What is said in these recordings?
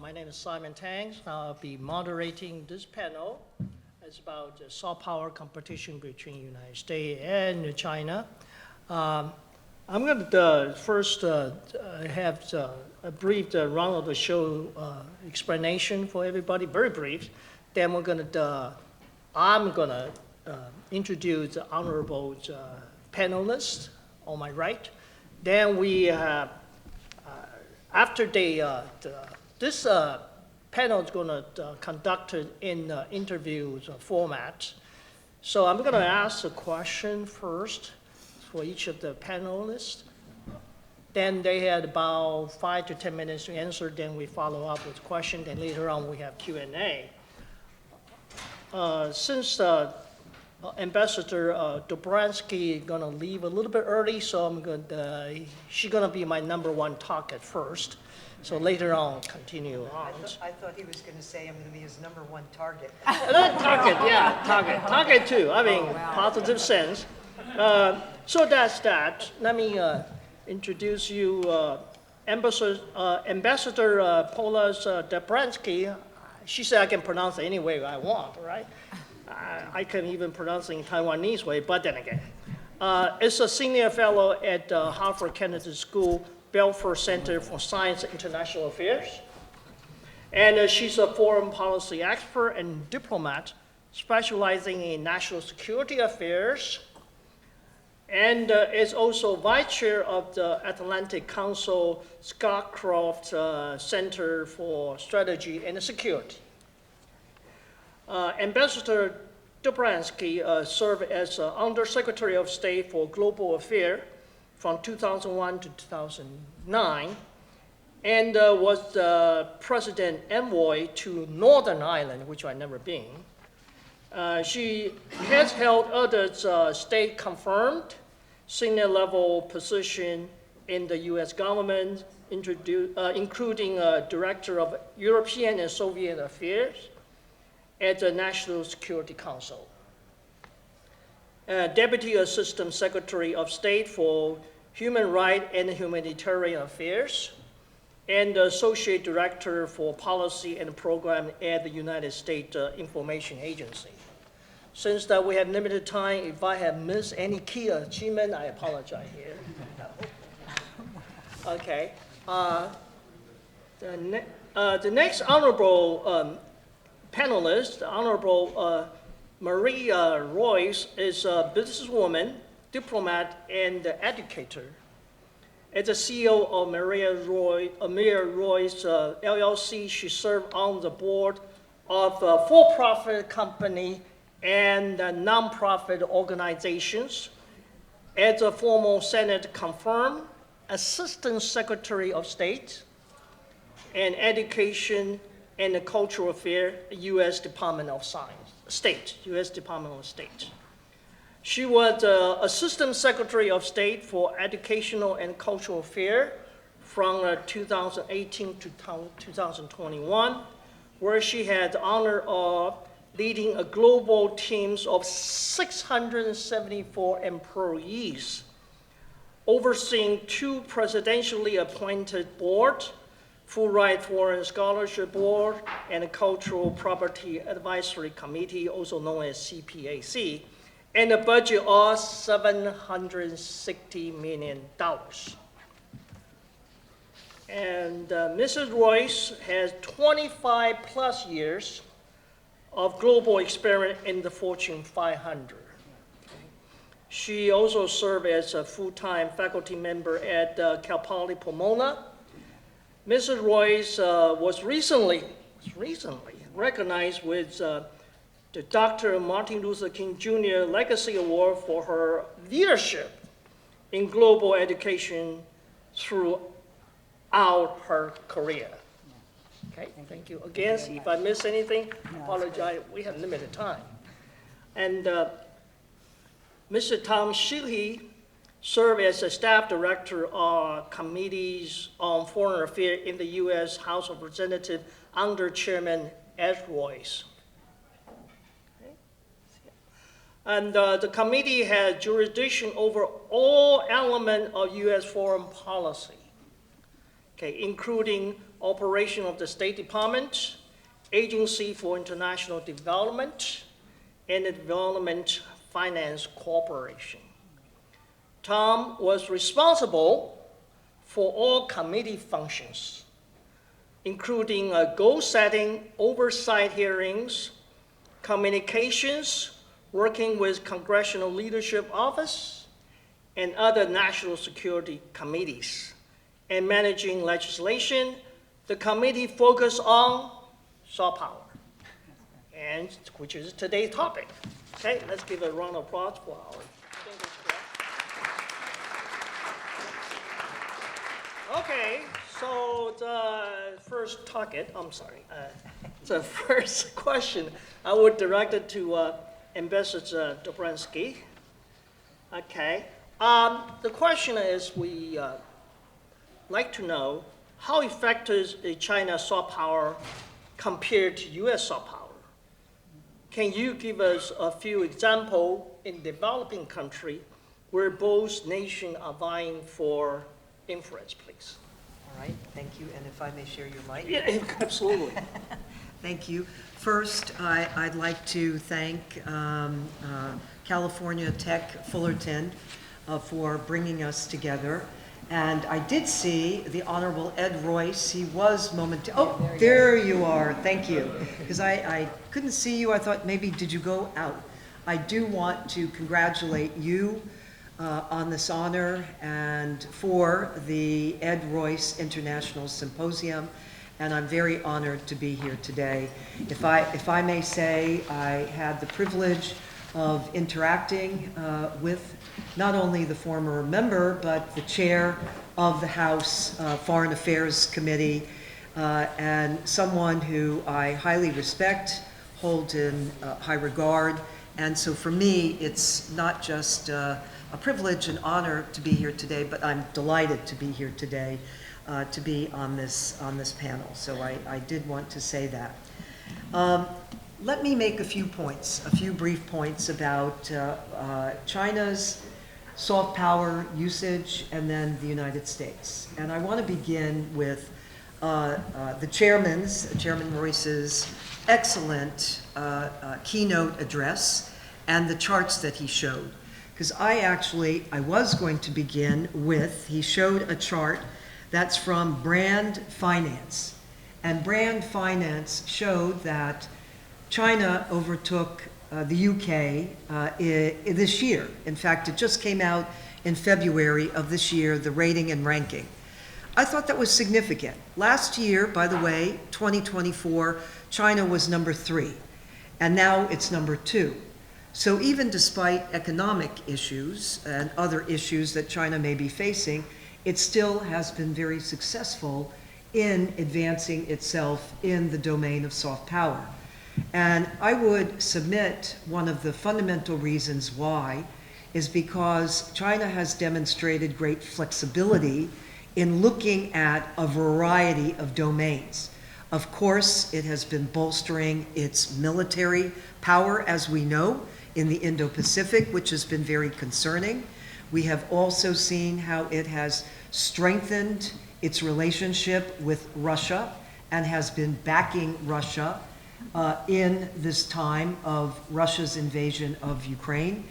My name is Simon Tang. I'll be moderating this panel. It's about the soft power competition between the United States and China. I'm going to first have a brief round of the show explanation for everybody, very brief. Then I'm going to introduce the honorable panelists on my right. Then we have, after this panel is going to conduct it in interviews format. So I'm going to ask a question first for each of the panelists. Then they had about 5 to 10 minutes to answer. Then we follow up with questions. And later on, we have Q&A. Since Ambassador Dobriansky is going to leave a little bit early, so she's going to be my #1 target first. So later on, continue on. I thought he was going to say I'm going to be his #1 target. Target too. I mean, positive sense. So that's that. Let me introduce you, Ambassador Paula Dobriansky. She said I can pronounce it any way I want, right? I can even pronounce it in Taiwanese way, but then again. Is a senior fellow at Harvard Kennedy School Belfer Center for Science and International Affairs. And she's a foreign policy expert and diplomat specializing in national security affairs, and is also vice chair of the Atlantic Council Scotcroft Center for Strategy and Security. Ambassador Dobriansky served as Undersecretary of State for Global Affairs from 2001 to 2009, and was the President Envoy to Northern Ireland, which I've never been. She has held other state-confirmed senior-level positions in the U.S. government, including Director of European and Soviet Affairs at the National Security Council, Deputy Assistant Secretary of State for Human Rights and Humanitarian Affairs, and Associate Director for Policy and Program at the United States Information Agency. Since that we have limited time, if I have missed any key achievement, I apologize here. Okay. The next honorable panelist, Honorable Maria Royce, is a businesswoman, diplomat, and educator. As the CEO of Maria Royce LLC, she served on the board of for-profit company and nonprofit organizations. As a former Senate-confirmed Assistant Secretary of State and Education and Cultural Affairs, U.S. Department of State. She was Assistant Secretary of State for Educational and Cultural Affairs from 2018 to 2021, where she had the honor of leading a global team of 674 employees, overseeing 2 presidentially appointed boards, Fullerton Foreign Scholarship Board, and a Cultural Property Advisory Committee, also known as CPAC, and a budget of $760 million. And Mrs. Royce has 25 plus years of global experience in the Fortune 500. She also served as a full-time faculty member at Cal Poly Pomona. Mrs. Royce was recently recognized with the Dr. Martin Luther King Jr. Legacy Award for her leadership in global education throughout her career. Okay, thank you. Again, if I miss anything, apologize. We have limited time. And Mr. Tom Sheehy served as a staff director of committees on foreign affairs in the U.S. House of Representatives under Chairman Ed Royce. Okay. And the committee has jurisdiction over all elements of U.S. foreign policy, okay, including operation of the State Department, Agency for International Development, and the Development Finance Corporation. Tom was responsible for all committee functions, including goal-setting, oversight hearings, communications, working with Congressional Leadership Office, and other national security committees, and managing legislation. The committee focused on soft power, and which is today's topic. Okay, let's give a round of applause for our distinguished guest. Okay, so the first target, the first question I would direct it to Ambassador Dobriansky. Okay, the question is we like to know how effective is China's soft power compared to U.S. soft power? Can you give us a few examples in developing country where both nations are vying for influence, please? All right, thank you. And if I may share your mic? Yeah, absolutely. Thank you. First, I'd like to thank California Tech Fullerton for bringing us together. And I did see the Honorable Ed Royce. He was there you are. Thank you. Because I couldn't see you. I thought maybe, did you go out? I do want to congratulate you on this honor and for the Ed Royce International Symposium. And I'm very honored to be here today. If I may say, I had the privilege of interacting with not only the former member, but the chair of the House Foreign Affairs Committee, and someone who I highly respect, hold in high regard. And so for me, it's not just a privilege and honor to be here today, but I'm delighted to be here today, to be on this panel. So I did want to say that. Let me make a few brief points about China's soft power usage and then the United States. And I want to begin with Chairman Royce's excellent keynote address and the charts that he showed. Because I was going to begin with, he showed a chart that's from Brand Finance. And Brand Finance showed that China overtook the UK this year. In fact, it just came out in February of this year, the rating and ranking. I thought that was significant. Last year, by the way, 2024, China was number 3, and now it's number 2. So even despite economic issues and other issues that China may be facing, it still has been very successful in advancing itself in the domain of soft power. And I would submit one of the fundamental reasons why is because China has demonstrated great flexibility in looking at a variety of domains. Of course, it has been bolstering its military power, as we know, in the Indo-Pacific, which has been very concerning. We have also seen how it has strengthened its relationship with Russia and has been backing Russia in this time of Russia's invasion of Ukraine.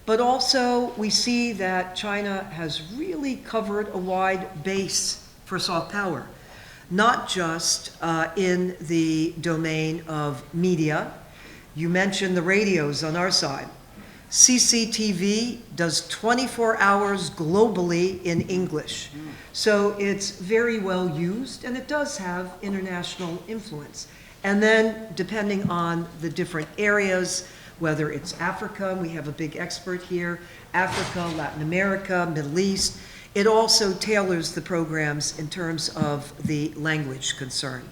But also we see that China has really covered a wide base for soft power, not just in the domain of media. You mentioned the radios on our side. CCTV does 24 hours globally in English. So it's very well used, and it does have international influence. And then, depending on the different areas, whether it's Africa, we have a big expert here, Africa, Latin America, Middle East, it also tailors the programs in terms of the language concern.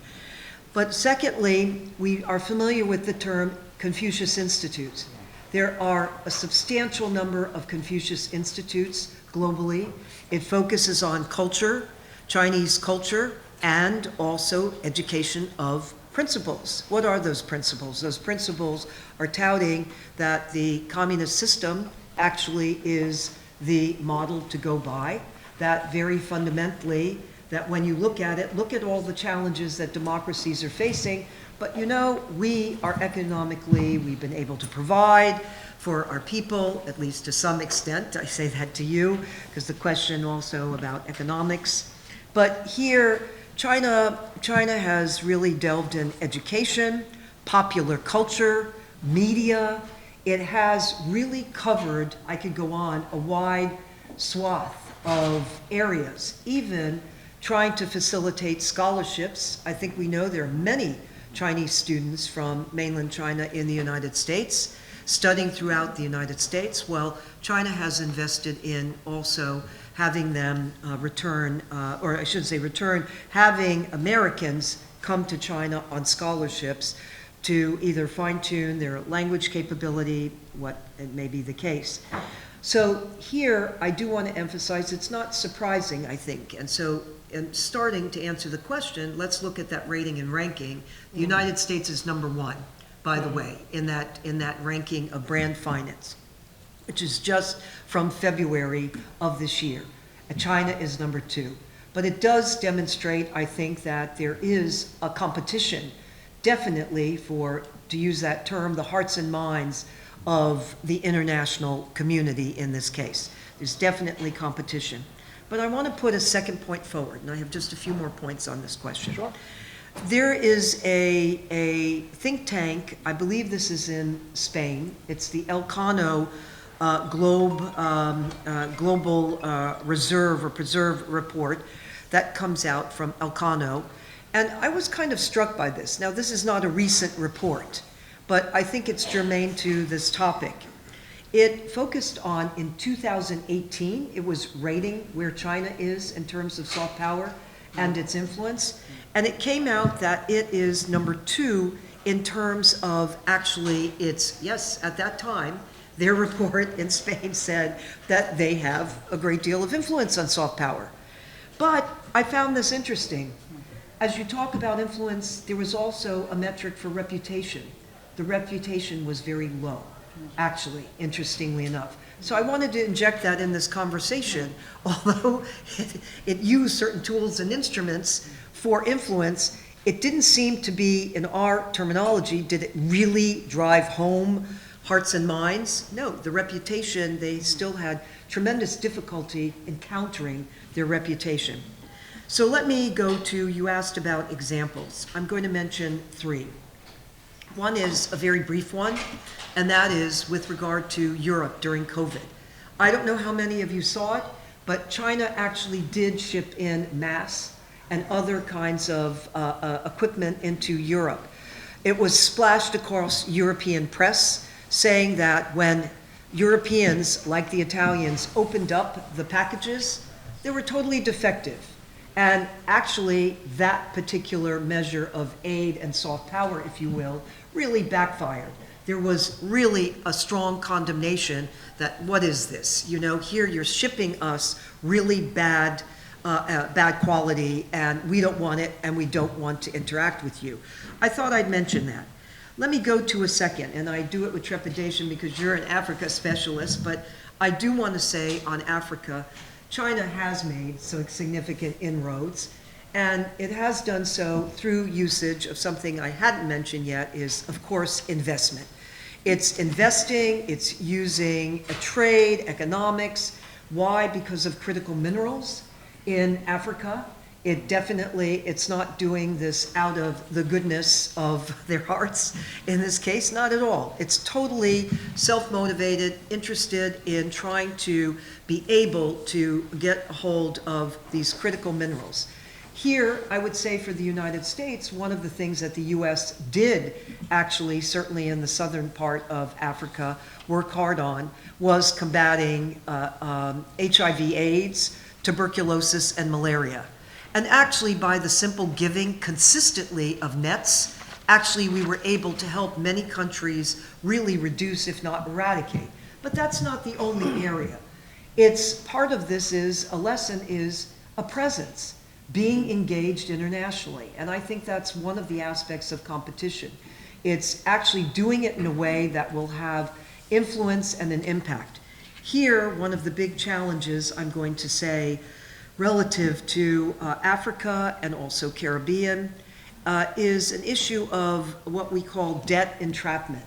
But secondly, we are familiar with the term Confucius Institutes. There are a substantial number of Confucius Institutes globally. It focuses on culture, Chinese culture, and also education of principles. What are those principles? Those principles are touting that the communist system actually is the model to go by, that very fundamentally that when you look at it, look at all the challenges that democracies are facing, but you know, we are economically, we've been able to provide for our people, at least to some extent. I say that to you, because the question also about economics. But here, China has really delved in education, popular culture, media. It has really covered, I could go on, a wide swath of areas, even trying to facilitate scholarships. I think we know there are many Chinese students from mainland China in the United States, studying throughout the United States. Well, China has invested in also having them return, or I shouldn't say return, having Americans come to China on scholarships to either fine-tune their language capability, what it may be the case. So here, I do want to emphasize it's not surprising, I think. And so, in starting to answer the question, let's look at that rating and ranking. The United States is number one, by the way, in that ranking of brand finance, which is just from February of this year. And China is number two. But it does demonstrate, I think, that there is a competition, definitely for, to use that term, the hearts and minds of the international community in this case. There's definitely competition. But I want to put a second point forward, and I have just a few more points on this question. Sure. There is a think tank, I believe this is in Spain. It's the Elcano Global Reserve or Preserve Report that comes out from Elcano. And I was kind of struck by this. Now, this is not a recent report, but I think it's germane to this topic. It focused on, in 2018, it was rating where China is in terms of soft power and its influence. And it came out that it is number two in terms of actually its, yes, at that time, their report in Spain said that they have a great deal of influence on soft power. But I found this interesting. As you talk about influence, there was also a metric for reputation. The reputation was very low, actually, interestingly enough. So I wanted to inject that in this conversation, although it used certain tools and instruments for influence, it didn't seem to be, in our terminology, did it really drive home hearts and minds? No, the reputation, they still had tremendous difficulty in countering their reputation. So let me go to, you asked about examples. I'm going to mention three. One is a very brief one, and that is with regard to Europe during COVID. I don't know how many of you saw it, but China actually did ship in masks and other kinds of equipment into Europe. It was splashed across European press, saying that when Europeans, like the Italians, opened up the packages, they were totally defective. And actually, that particular measure of aid and soft power, if you will, really backfired. There was really a strong condemnation that, what is this? You know, here you're shipping us really bad quality, and we don't want it, and we don't want to interact with you. I thought I'd mention that. Let me go to a second, and I do it with trepidation because you're an Africa specialist, but I do want to say on Africa, China has made some significant inroads, and it has done so through usage of something I hadn't mentioned yet is, of course, investment. It's investing, it's using a trade, economics. Why? Because of critical minerals in Africa. It's not doing this out of the goodness of their hearts in this case, not at all. It's totally self-motivated, interested in trying to be able to get a hold of these critical minerals. Here, I would say for the United States, one of the things that the U.S. did actually, certainly in the southern part of Africa, work hard on was combating HIV/AIDS, tuberculosis, and malaria. And actually, by the simple giving consistently of nets, actually we were able to help many countries really reduce, if not eradicate. But that's not the only area. It's part of this is, a lesson is a presence, being engaged internationally. And I think that's one of the aspects of competition. It's actually doing it in a way that will have influence and an impact. Here, one of the big challenges, I'm going to say, relative to Africa and also Caribbean is an issue of what we call debt entrapment.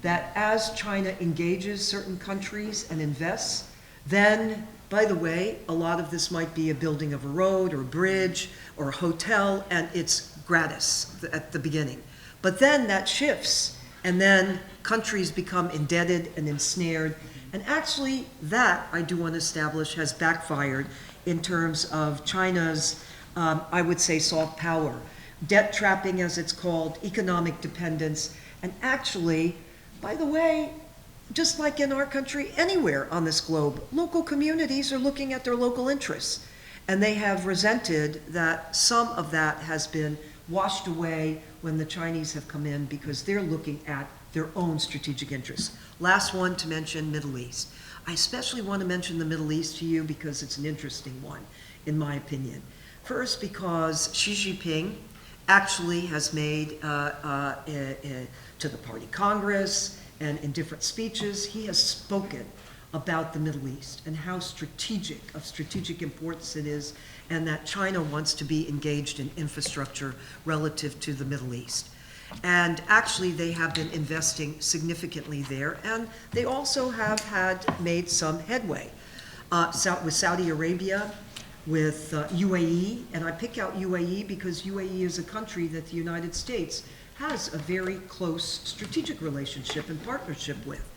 That as China engages certain countries and invests, then, by the way, a lot of this might be a building of a road or a bridge or a hotel, and it's gratis at the beginning. But then that shifts, and then countries become indebted and ensnared. And actually, that, I do want to establish, has backfired in terms of China's, I would say, soft power. Debt trapping, as it's called, economic dependence, and actually, by the way, just like in our country, anywhere on this globe, local communities are looking at their local interests. And they have resented that some of that has been washed away when the Chinese have come in because they're looking at their own strategic interests. Last one to mention, Middle East. I especially want to mention the Middle East to you because it's an interesting one, in my opinion. First, because Xi Jinping actually has made to the Party Congress and in different speeches, he has spoken about the Middle East and how of strategic importance it is, and that China wants to be engaged in infrastructure relative to the Middle East. And actually, they have been investing significantly there, and they also have made some headway with Saudi Arabia, with UAE, and I pick out UAE because UAE is a country that the United States has a very close strategic relationship and partnership with.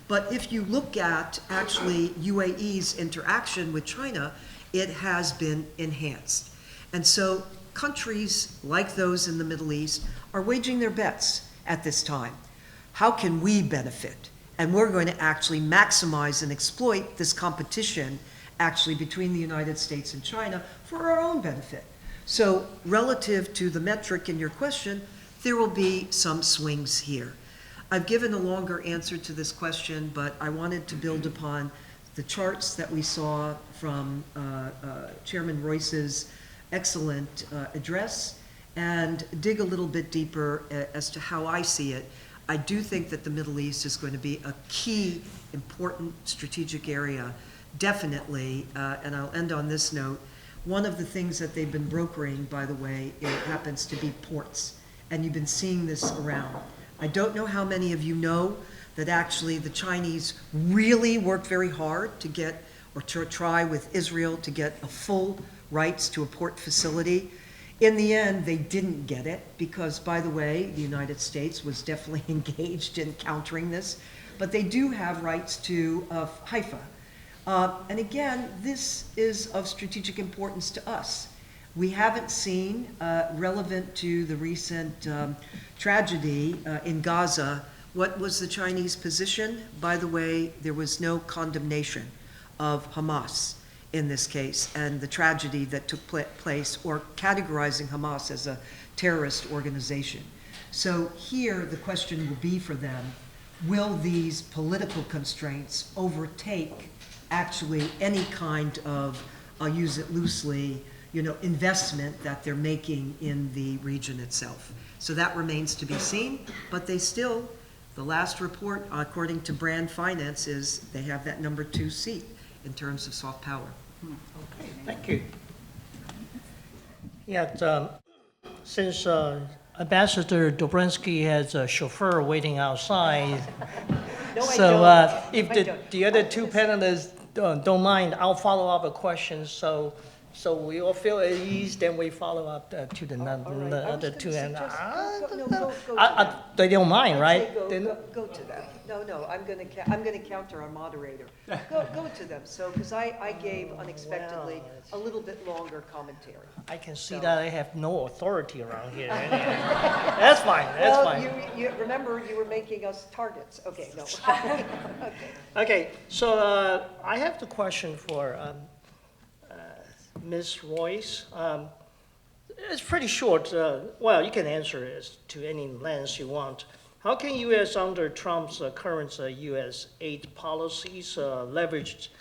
But if you look at actually UAE's interaction with China, it has been enhanced. And so countries like those in the Middle East are waging their bets at this time. How can we benefit? And we're going to actually maximize and exploit this competition actually between the United States and China for our own benefit. So relative to the metric in your question, there will be some swings here. I've given a longer answer to this question, but I wanted to build upon the charts that we saw from Chairman Royce's excellent address and dig a little bit deeper as to how I see it. I do think that the Middle East is going to be a key, important strategic area, definitely, and I'll end on this note. One of the things that they've been brokering, by the way, it happens to be ports, and you've been seeing this around. I don't know how many of you know that actually the Chinese really worked very hard to get, or to try with Israel to get a full rights to a port facility. In the end, they didn't get it because, by the way, the United States was definitely engaged in countering this, but they do have rights to Haifa. And again, this is of strategic importance to us. We haven't seen, relevant to the recent tragedy in Gaza, what was the Chinese position? By the way, there was no condemnation of Hamas in this case and the tragedy that took place, or categorizing Hamas as a terrorist organization. So here the question will be for them, will these political constraints overtake actually any kind of, I'll use it loosely, investment that they're making in the region itself? So that remains to be seen, but they still, the last report, according to Brand Finance, is they have that number 2 seat in terms of soft power. Okay, thank you. Yeah, since Ambassador Dobriansky has a chauffeur waiting outside, No, so I if the other two panelists don't mind, I'll follow up a question. So we all feel at ease, then we follow up to the other two. And they don't mind, right? Go to them. No, I'm going to counter our moderator. Go to them. So because I gave unexpectedly a little bit longer commentary. I can see that I have no authority around here. That's fine. That's fine. You remember you were making us targets. Okay, no. Okay. So I have the question for Ms. Royce. It's pretty short. Well, you can answer it to any length you want. How can U.S. under Trump's current U.S. aid policies leverage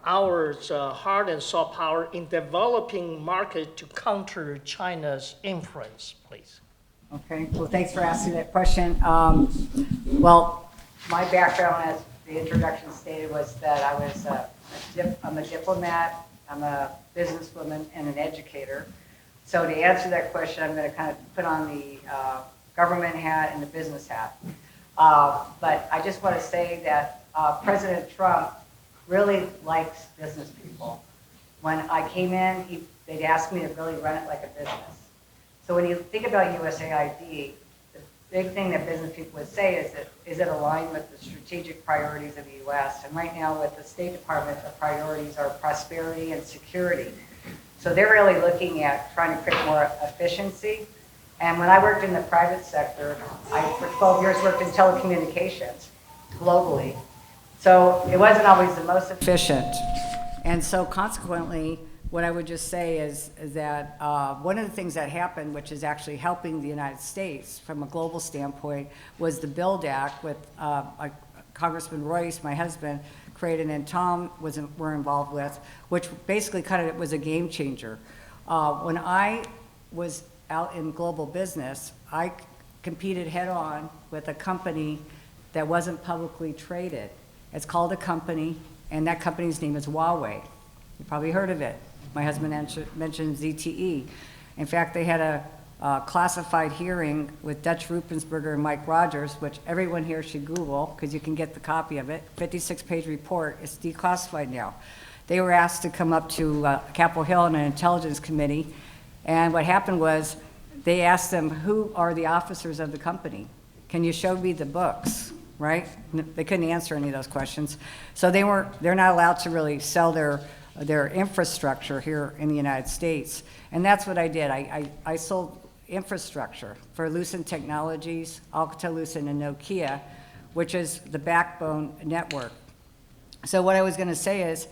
our hard and soft power in developing market to counter China's influence, please? Okay, well, thanks for asking that question. Well, my background, as the introduction stated, was that I'm a diplomat I'm a businesswoman and an educator. So to answer that question, I'm going to kind of put on the government hat and the business hat. But I just want to say that President Trump really likes business people. When I came in, they'd asked me to really run it like a business. So when you think about USAID, the big thing that business people would say is it aligned with the strategic priorities of the U.S.? And right now with the State Department, the priorities are prosperity and security. So they're really looking at trying to create more efficiency. And when I worked in the private sector, I for 12 years worked in telecommunications globally. So it wasn't always the most efficient. And so consequently, what I would just say is that one of the things that happened, which is actually helping the United States from a global standpoint, was the BUILD Act with Congressman Royce, my husband, created, and Tom were involved with, which basically kind of was a game changer. When I was out in global business, I competed head on with a company that wasn't publicly traded. It's called a company, and that company's name is Huawei. You probably heard of it. My husband mentioned ZTE. In fact, they had a classified hearing with Dutch Rupensberger and Mike Rogers, which everyone here should Google, because you can get the copy of it. 56-page report. It's declassified now. They were asked to come up to Capitol Hill on an intelligence committee, and what happened was they asked them, who are the officers of the company? Can you show me the books, right? They couldn't answer any of those questions. So they're not allowed to really sell their infrastructure here in the United States. And that's what I did. I sold infrastructure for Lucent Technologies, Alcatel-Lucent, and Nokia, which is the backbone network. So what I was going to say is,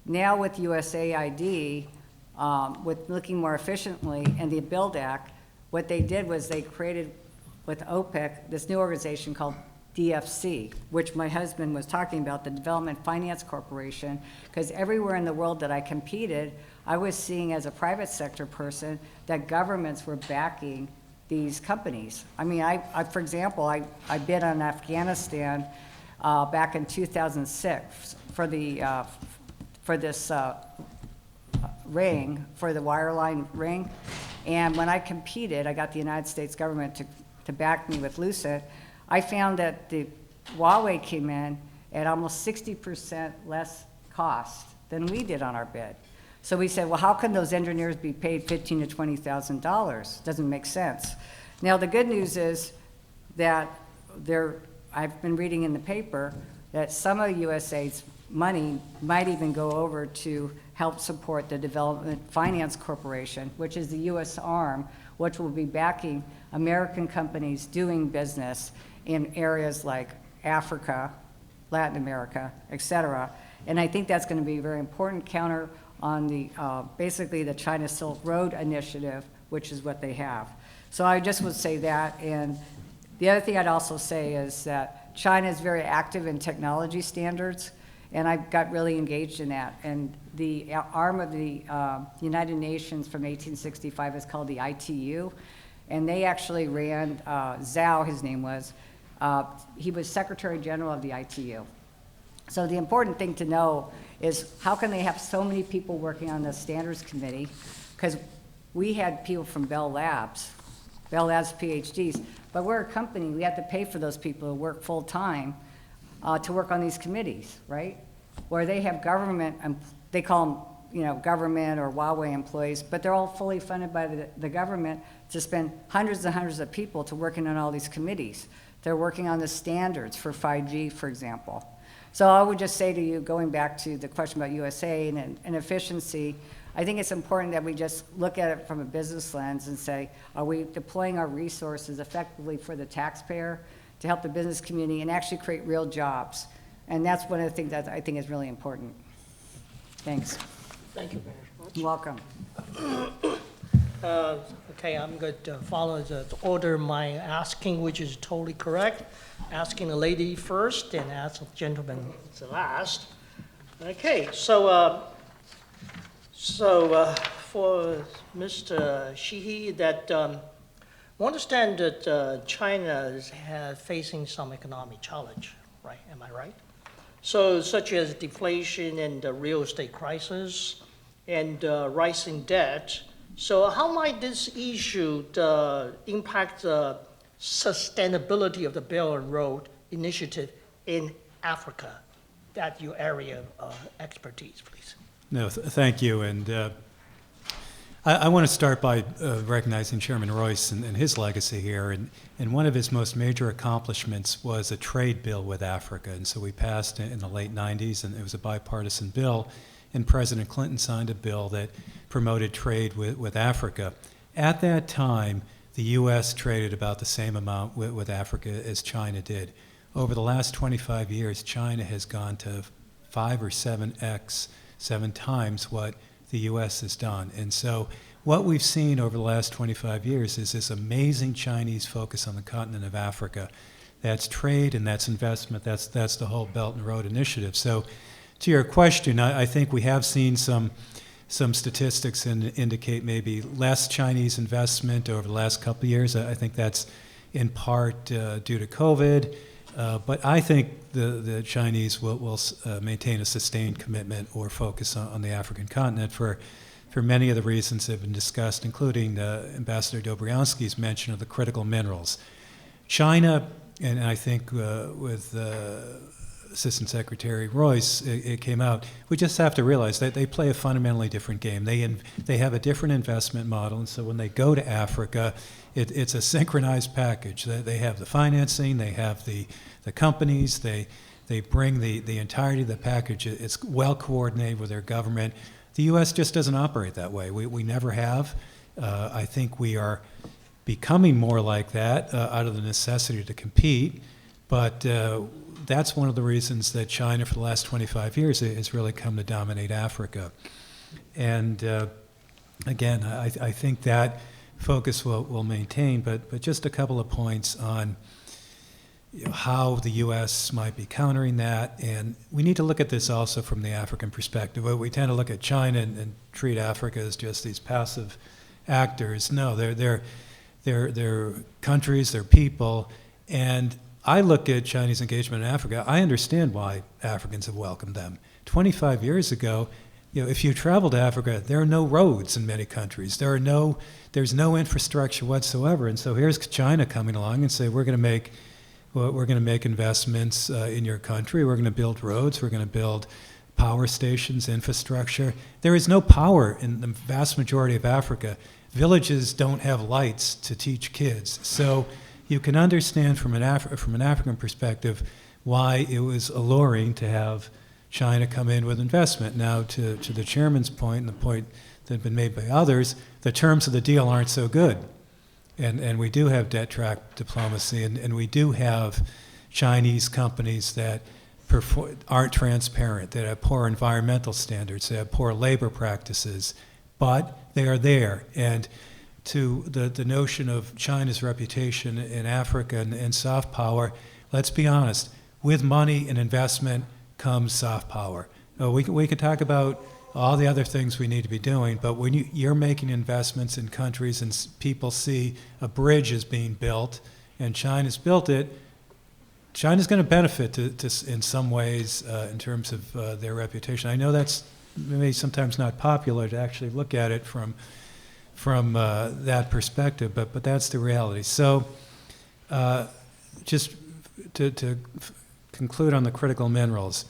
now with USAID, with looking more efficiently, and the BUILD Act, what they did was they created, with OPEC, this new organization called DFC, which my husband was talking about, the Development Finance Corporation, because everywhere in the world that I competed, I was seeing as a private sector person that governments were backing these companies. I mean, for example, I bid on Afghanistan back in 2006 for this ring, for the wireline ring. And when I competed, I got the United States government to back me with Lucent. I found that the Huawei came in at almost 60% less cost than we did on our bid. So we said, well, how can those engineers be paid $15,000 to $20,000? Doesn't make sense. Now, the good news is that I've been reading in the paper that some of USAID's money might even go over to help support the Development Finance Corporation, which is the U.S. arm, which will be backing American companies doing business in areas like Africa, Latin America, et cetera. And I think that's going to be a very important counter on the basically the China Silk Road Initiative, which is what they have. So I just would say that. And the other thing I'd also say is that China is very active in technology standards, and I got really engaged in that. And the arm of the United Nations from 1865 is called the ITU, and they actually ran, Zhao, his name was, he was Secretary General of the ITU. So the important thing to know is how can they have so many people working on the standards committee? Because we had people from Bell Labs PhDs, but we're a company, we have to pay for those people who work full time to work on these committees, right? Where they have government, they call them, government or Huawei employees, but they're all fully funded by the government to spend hundreds and hundreds of people to working on all these committees. They're working on the standards for 5G, for example. So I would just say to you, going back to the question about USA and efficiency, I think it's important that we just look at it from a business lens and say, are we deploying our resources effectively for the taxpayer to help the business community and actually create real jobs? And that's one of the things that I think is really important. Thanks. Thank you very much. You're welcome. Okay, I'm going to follow the order of my asking, which is totally correct. Asking the lady first and ask the gentleman the last. Okay, so for Mr. Sheehy, that we understand that China is facing some economic challenge, right? Am I right? So such as deflation and the real estate crisis, and rising debt. So how might this issue impact the sustainability of the Belt and Road Initiative in Africa? That's your area of expertise, please. No, thank you. And I want to start by recognizing Chairman Royce and his legacy here. And one of his most major accomplishments was a trade bill with Africa. And so we passed it in the late 90s, and it was a bipartisan bill. And President Clinton signed a bill that promoted trade with Africa. At that time, the U.S. traded about the same amount with Africa as China did. Over the last 25 years, China has gone to 5 or 7x, 7 times what the U.S. has done. And so what we've seen over the last 25 years is this amazing Chinese focus on the continent of Africa. That's trade and that's investment. That's the whole Belt and Road Initiative. So to your question, I think we have seen some statistics indicate maybe less Chinese investment over the last couple of years. I think that's in part due to COVID. But I think the Chinese will maintain a sustained commitment or focus on the African continent for many of the reasons that have been discussed, including Ambassador Dobriansky's mention of the critical minerals. China, and I think with Assistant Secretary Royce, it came out, we just have to realize that they play a fundamentally different game. They have a different investment model, and so when they go to Africa, it's a synchronized package. They have the financing, they have the companies, they bring the entirety of the package. It's well coordinated with their government. The U.S. just doesn't operate that way. We never have. I think we are becoming more like that out of the necessity to compete, but that's one of the reasons that China for the last 25 years has really come to dominate Africa. And again, I think that focus will maintain, but just a couple of points on how the U.S. might be countering that. And we need to look at this also from the African perspective. We tend to look at China and treat Africa as just these passive actors. No, they're countries, they're people. And I look at Chinese engagement in Africa, I understand why Africans have welcomed them. 25 years ago, if you travel to Africa, there are no roads in many countries. There's no infrastructure whatsoever. And so here's China coming along and say, we're going to make investments in your country. We're going to build roads. We're going to build power stations, infrastructure. There is no power in the vast majority of Africa. Villages don't have lights to teach kids. So you can understand from an African perspective why it was alluring to have China come in with investment. Now, to the chairman's point and the point that had been made by others, the terms of the deal aren't so good. And we do have debt track diplomacy, and we do have Chinese companies that aren't transparent, that have poor environmental standards, that have poor labor practices, but they are there. And to the notion of China's reputation in Africa and soft power, let's be honest, with money and investment comes soft power. We can talk about all the other things we need to be doing, but when you're making investments in countries and people see a bridge is being built and China's built it, China's going to benefit in some ways in terms of their reputation. I know that's maybe sometimes not popular to actually look at it from that perspective, but that's the reality. So just to conclude on the critical minerals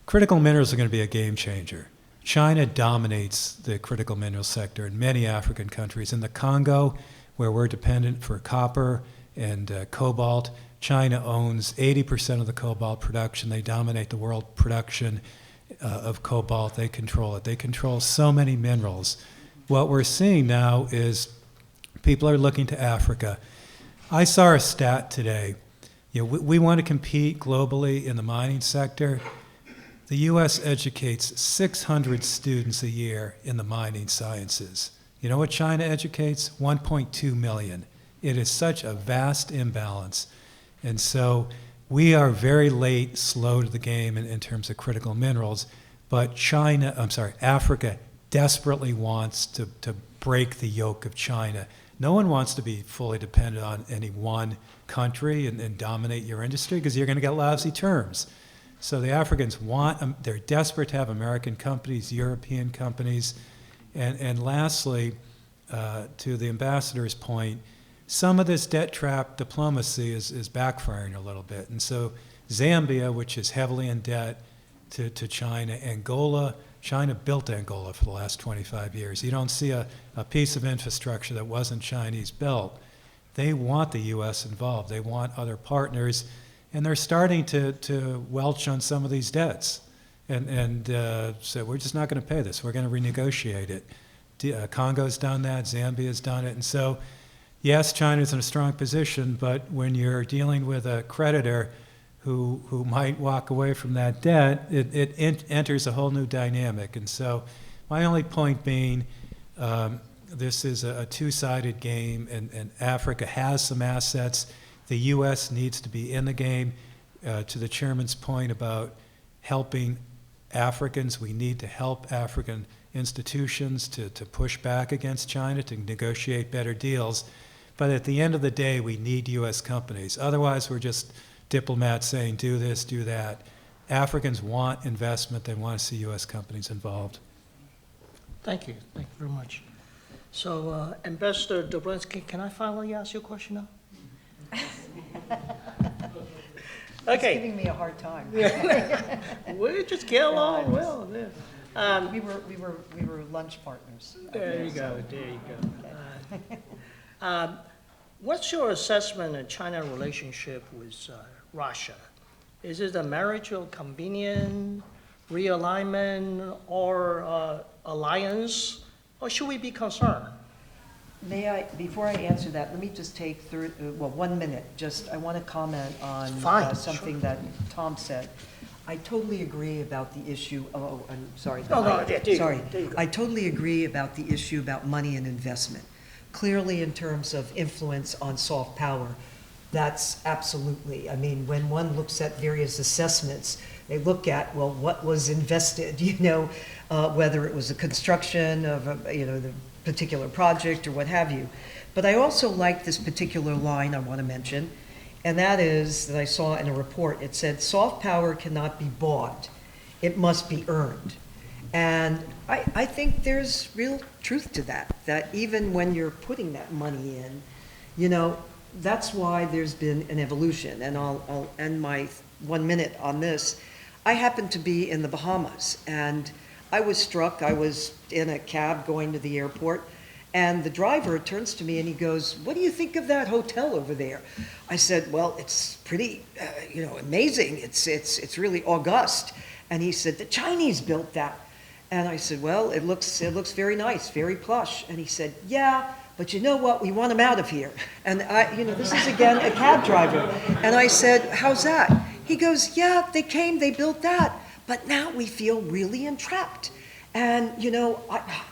are going to be a game changer. China dominates the critical mineral sector in many African countries. In the Congo, where we're dependent for copper and cobalt, China owns 80% of the cobalt production. They dominate the world production of cobalt. They control it. They control so many minerals. What we're seeing now is people are looking to Africa. I saw a stat today. We want to compete globally in the mining sector. The U.S. educates 600 students a year in the mining sciences. You know what China educates? 1.2 million. It is such a vast imbalance. And so we are very late, slow to the game in terms of critical minerals, but Africa desperately wants to break the yoke of China. No one wants to be fully dependent on any one country and dominate your industry because you're going to get lousy terms. So the Africans want, they're desperate to have American companies, European companies. And lastly, to the ambassador's point, some of this debt trap diplomacy is backfiring a little bit. And so Zambia, which is heavily in debt to China, Angola, China built Angola for the last 25 years. You don't see a piece of infrastructure that wasn't Chinese built. They want the U.S. involved. They want other partners, and they're starting to welch on some of these debts. And so we're just not going to pay this. We're going to renegotiate it. Congo's done that. Zambia's done it. And so, yes, China's in a strong position, but when you're dealing with a creditor who might walk away from that debt, it enters a whole new dynamic. And so my only point being, this is a two-sided game, and Africa has some assets. The U.S. needs to be in the game. To the chairman's point about helping Africans, we need to help African institutions to push back against China, to negotiate better deals. But at the end of the day, we need U.S. companies. Otherwise, we're just diplomats saying, do this, do that. Africans want investment. They want to see U.S. companies involved. Thank you. Thank you very much. So, Ambassador Dobriansky, can I finally ask you a question now? He's Okay. giving me a hard time. We just get along well. Yeah. We were lunch partners. There you go. There you go. What's your assessment of China relationship with Russia? Is it a marriage of convenience, realignment, or alliance, or should we be concerned? May I, before I answer that, let me just take 1 minute. Just, I want to comment on Fine, something sure. that Tom said. I totally agree about the issue, I'm sorry. No, there you go, Sorry. there you go. I totally agree about the issue about money and investment. Clearly, in terms of influence on soft power, that's absolutely, I mean, when one looks at various assessments, they look at, well, what was invested, whether it was the construction of, the particular project or what have you. But I also like this particular line I want to mention, and that is, that I saw in a report, it said, soft power cannot be bought, it must be earned. And I think there's real truth to that even when you're putting that money in, that's why there's been an evolution. And I'll end my 1 minute on this. I happened to be in the Bahamas, and I was struck. I was in a cab going to the airport, and the driver turns to me and he goes, "What do you think of that hotel over there?" I said, "Well, it's pretty, amazing. It's really august." And he said, "The Chinese built that." And I said, "Well, it looks very nice, very plush." And he said, "Yeah, but you know what? We want them out of here." And this is again a cab driver. And I said, "How's that?" He goes, "Yeah, they came, they built that, but now we feel really entrapped. And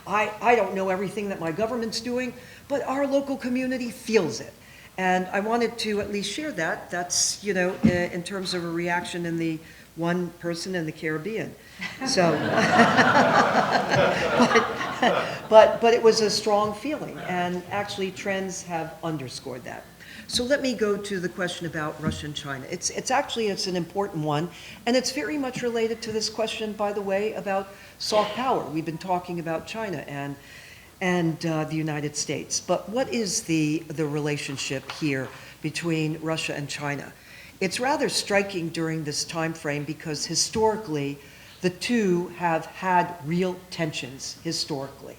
I don't know everything that my government's doing, but our local community feels it." And I wanted to at least share that. That's, in terms of a reaction in the one person in the Caribbean. So, but it was a strong feeling, and actually trends have underscored that. So let me go to the question about Russia and China. It's an important one, and it's very much related to this question, by the way, about soft power. We've been talking about China and the United States. But what is the relationship here between Russia and China? It's rather striking during this time frame because historically, the two have had real tensions historically.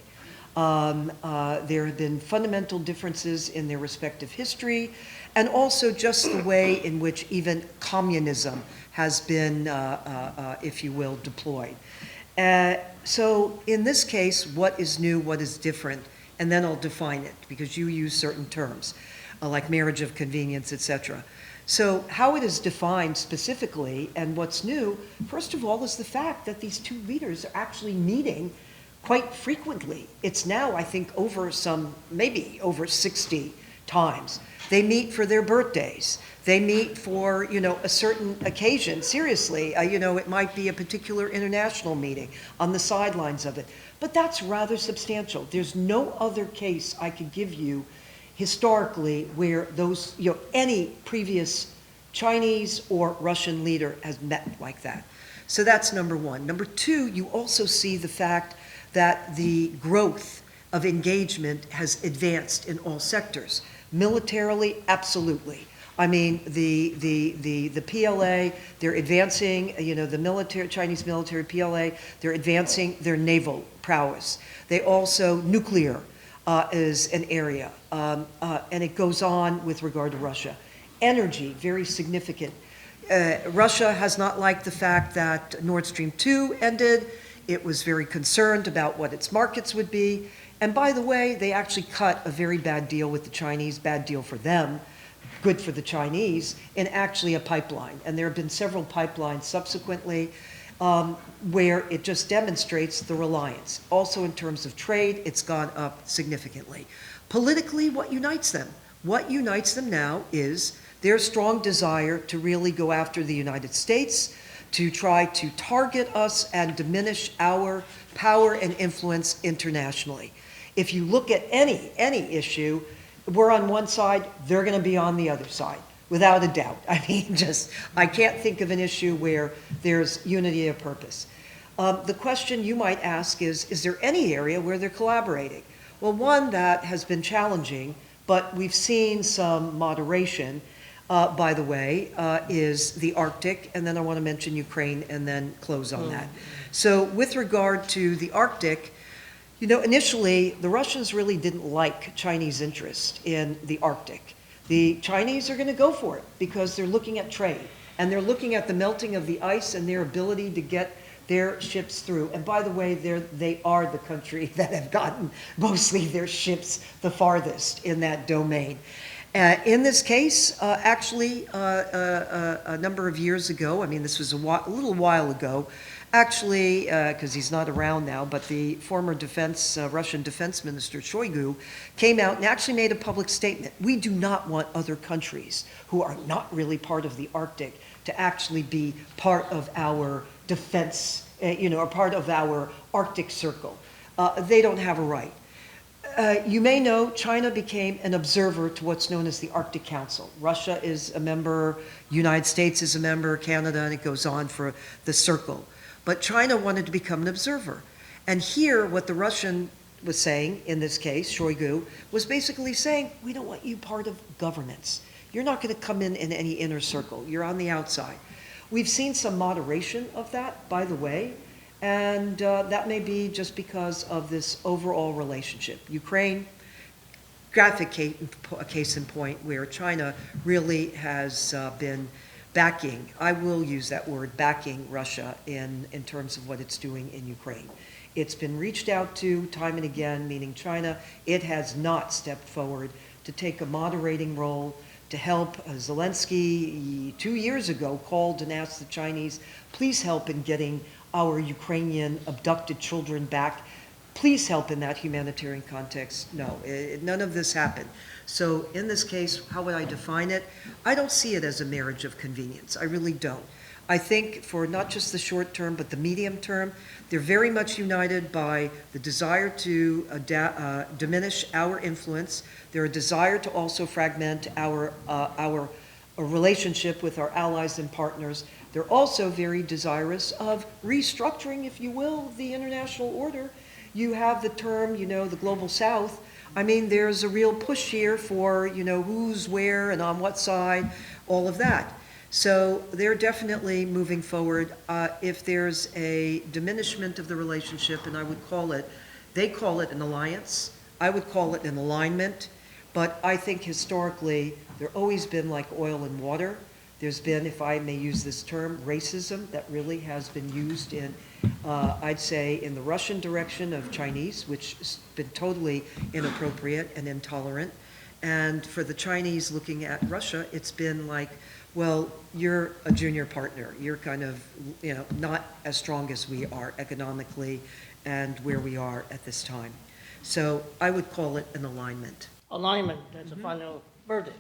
There have been fundamental differences in their respective history, and also just the way in which even communism has been, if you will, deployed. So in this case, what is new, what is different? And then I'll define it, because you use certain terms, like marriage of convenience, etc. So how it is defined specifically and what's new, first of all, is the fact that these two leaders are actually meeting quite frequently. It's now, I think, maybe over 60 times. They meet for their birthdays. They meet for, a certain occasion. Seriously, it might be a particular international meeting on the sidelines of it. But that's rather substantial. There's no other case I could give you historically where those, any previous Chinese or Russian leader has met like that. So that's number one. Number two, you also see the fact that the growth of engagement has advanced in all sectors. Militarily, absolutely. I mean, the PLA, they're advancing, the military, Chinese military PLA, they're advancing their naval prowess. They also, nuclear is an area, and it goes on with regard to Russia. Energy, very significant. Russia has not liked the fact that Nord Stream 2 ended. It was very concerned about what its markets would be. And by the way, they actually cut a very bad deal with the Chinese, bad deal for them, good for the Chinese, in actually a pipeline. And there have been several pipelines subsequently where it just demonstrates the reliance. Also in terms of trade, it's gone up significantly. Politically, what unites them? What unites them now is their strong desire to really go after the United States, to try to target us and diminish our power and influence internationally. If you look at any issue, we're on one side, they're going to be on the other side, without a doubt. I mean, I can't think of an issue where there's unity of purpose. The question you might ask is there any area where they're collaborating? Well, one that has been challenging, but we've seen some moderation, by the way, is the Arctic, and then I want to mention Ukraine and then close on that. So with regard to the Arctic, initially, the Russians really didn't like Chinese interest in the Arctic. The Chinese are going to go for it because they're looking at trade, and they're looking at the melting of the ice and their ability to get their ships through. And by the way, they are the country that have gotten mostly their ships the farthest in that domain. In this case, actually, a number of years ago, I mean, this was a little while ago, actually, because he's not around now, but the former Russian defense minister, Shoigu, came out and actually made a public statement. We do not want other countries who are not really part of the Arctic to actually be part of our defense, or part of our Arctic Circle. They don't have a right. You may know China became an observer to what's known as the Arctic Council. Russia is a member, United States is a member, Canada, and it goes on for the circle. But China wanted to become an observer. And here, what the Russian was saying, in this case, Shoigu, was basically saying, we don't want you part of governance. You're not going to come in any inner circle. You're on the outside. We've seen some moderation of that, by the way, and that may be just because of this overall relationship. Ukraine, graphic case in point, where China really has been backing, I will use that word, backing Russia in terms of what it's doing in Ukraine. It's been reached out to time and again, meaning China. It has not stepped forward to take a moderating role to help. Zelensky, 2 years ago, called and asked the Chinese, please help in getting our Ukrainian abducted children back. Please help in that humanitarian context. No, none of this happened. So in this case, how would I define it? I don't see it as a marriage of convenience. I really don't. I think for not just the short term, but the medium term, they're very much united by the desire to diminish our influence. Their desire to also fragment our relationship with our allies and partners. They're also very desirous of restructuring, if you will, the international order. You have the term, the global south. I mean, there's a real push here for, who's where and on what side, all of that. So they're definitely moving forward. If there's a diminishment of the relationship, and they call it an alliance, I would call it an alignment, but I think historically, there's always been like oil and water. There's been, if I may use this term, racism that really has been used in, I'd say, in the Russian direction of Chinese, which has been totally inappropriate and intolerant. And for the Chinese looking at Russia, it's been like, well, you're a junior partner. You're kind of, not as strong as we are economically and where we are at this time. So I would call it an alignment. Alignment, that's a final verdict.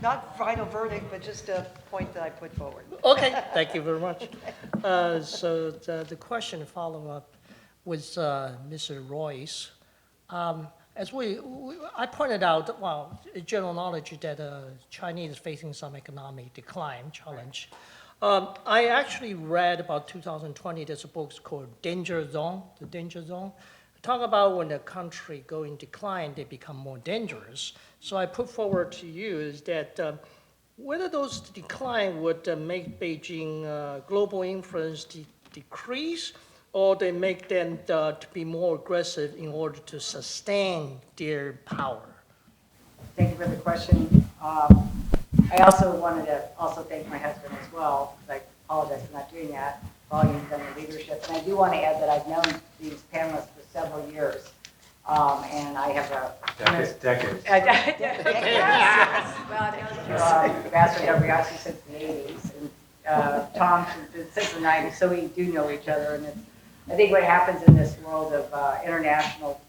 Not final verdict, but just a point that I put forward. Okay, thank you very much. So the question follow-up with Mr. Royce. I pointed out, well, general knowledge that Chinese is facing some economic decline challenge. I actually read about 2020, there's a book called Danger Zone, The Danger Zone. Talk about when the country go in decline, they become more dangerous. So I put forward to you is that whether those decline would make Beijing global influence decrease, or they make them to be more aggressive in order to sustain their power. Thank you for the question. I also wanted to thank my husband as well, because I apologize for not doing that, for all you've done in leadership. And I do want to add that I've known these panelists for several years. And I have a... Decades. Well, I've known Ambassador Dobriansky since the 80s, and Tom since the 90s, so we do know each other. And I think what happens in this world of international,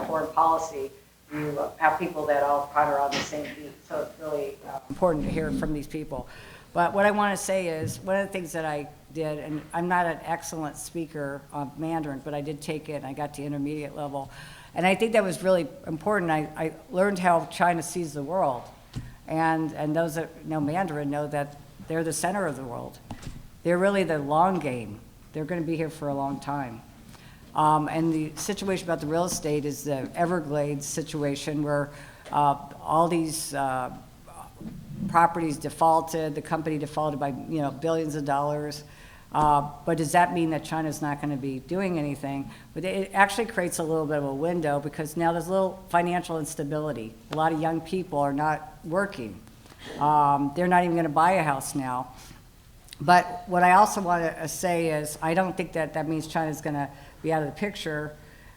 foreign policy, you have people that all kind of are on the same beat. So it's really important to hear from these people. But what I want to say is, one of the things that I did, and I'm not an excellent speaker of Mandarin, but I did take it and I got to intermediate level. And I think that was really important. I learned how China sees the world. And those that know Mandarin know that they're the center of the world. They're really the long game. They're going to be here for a long time. And the situation about the real estate is the Everglades situation where all these properties defaulted, the company defaulted by billions of dollars. But does that mean that China's not going to be doing anything? But it actually creates a little bit of a window because now there's a little financial instability. A lot of young people are not working. They're not even going to buy a house now. But what I also want to say is I don't think that means China's going to be out of the picture.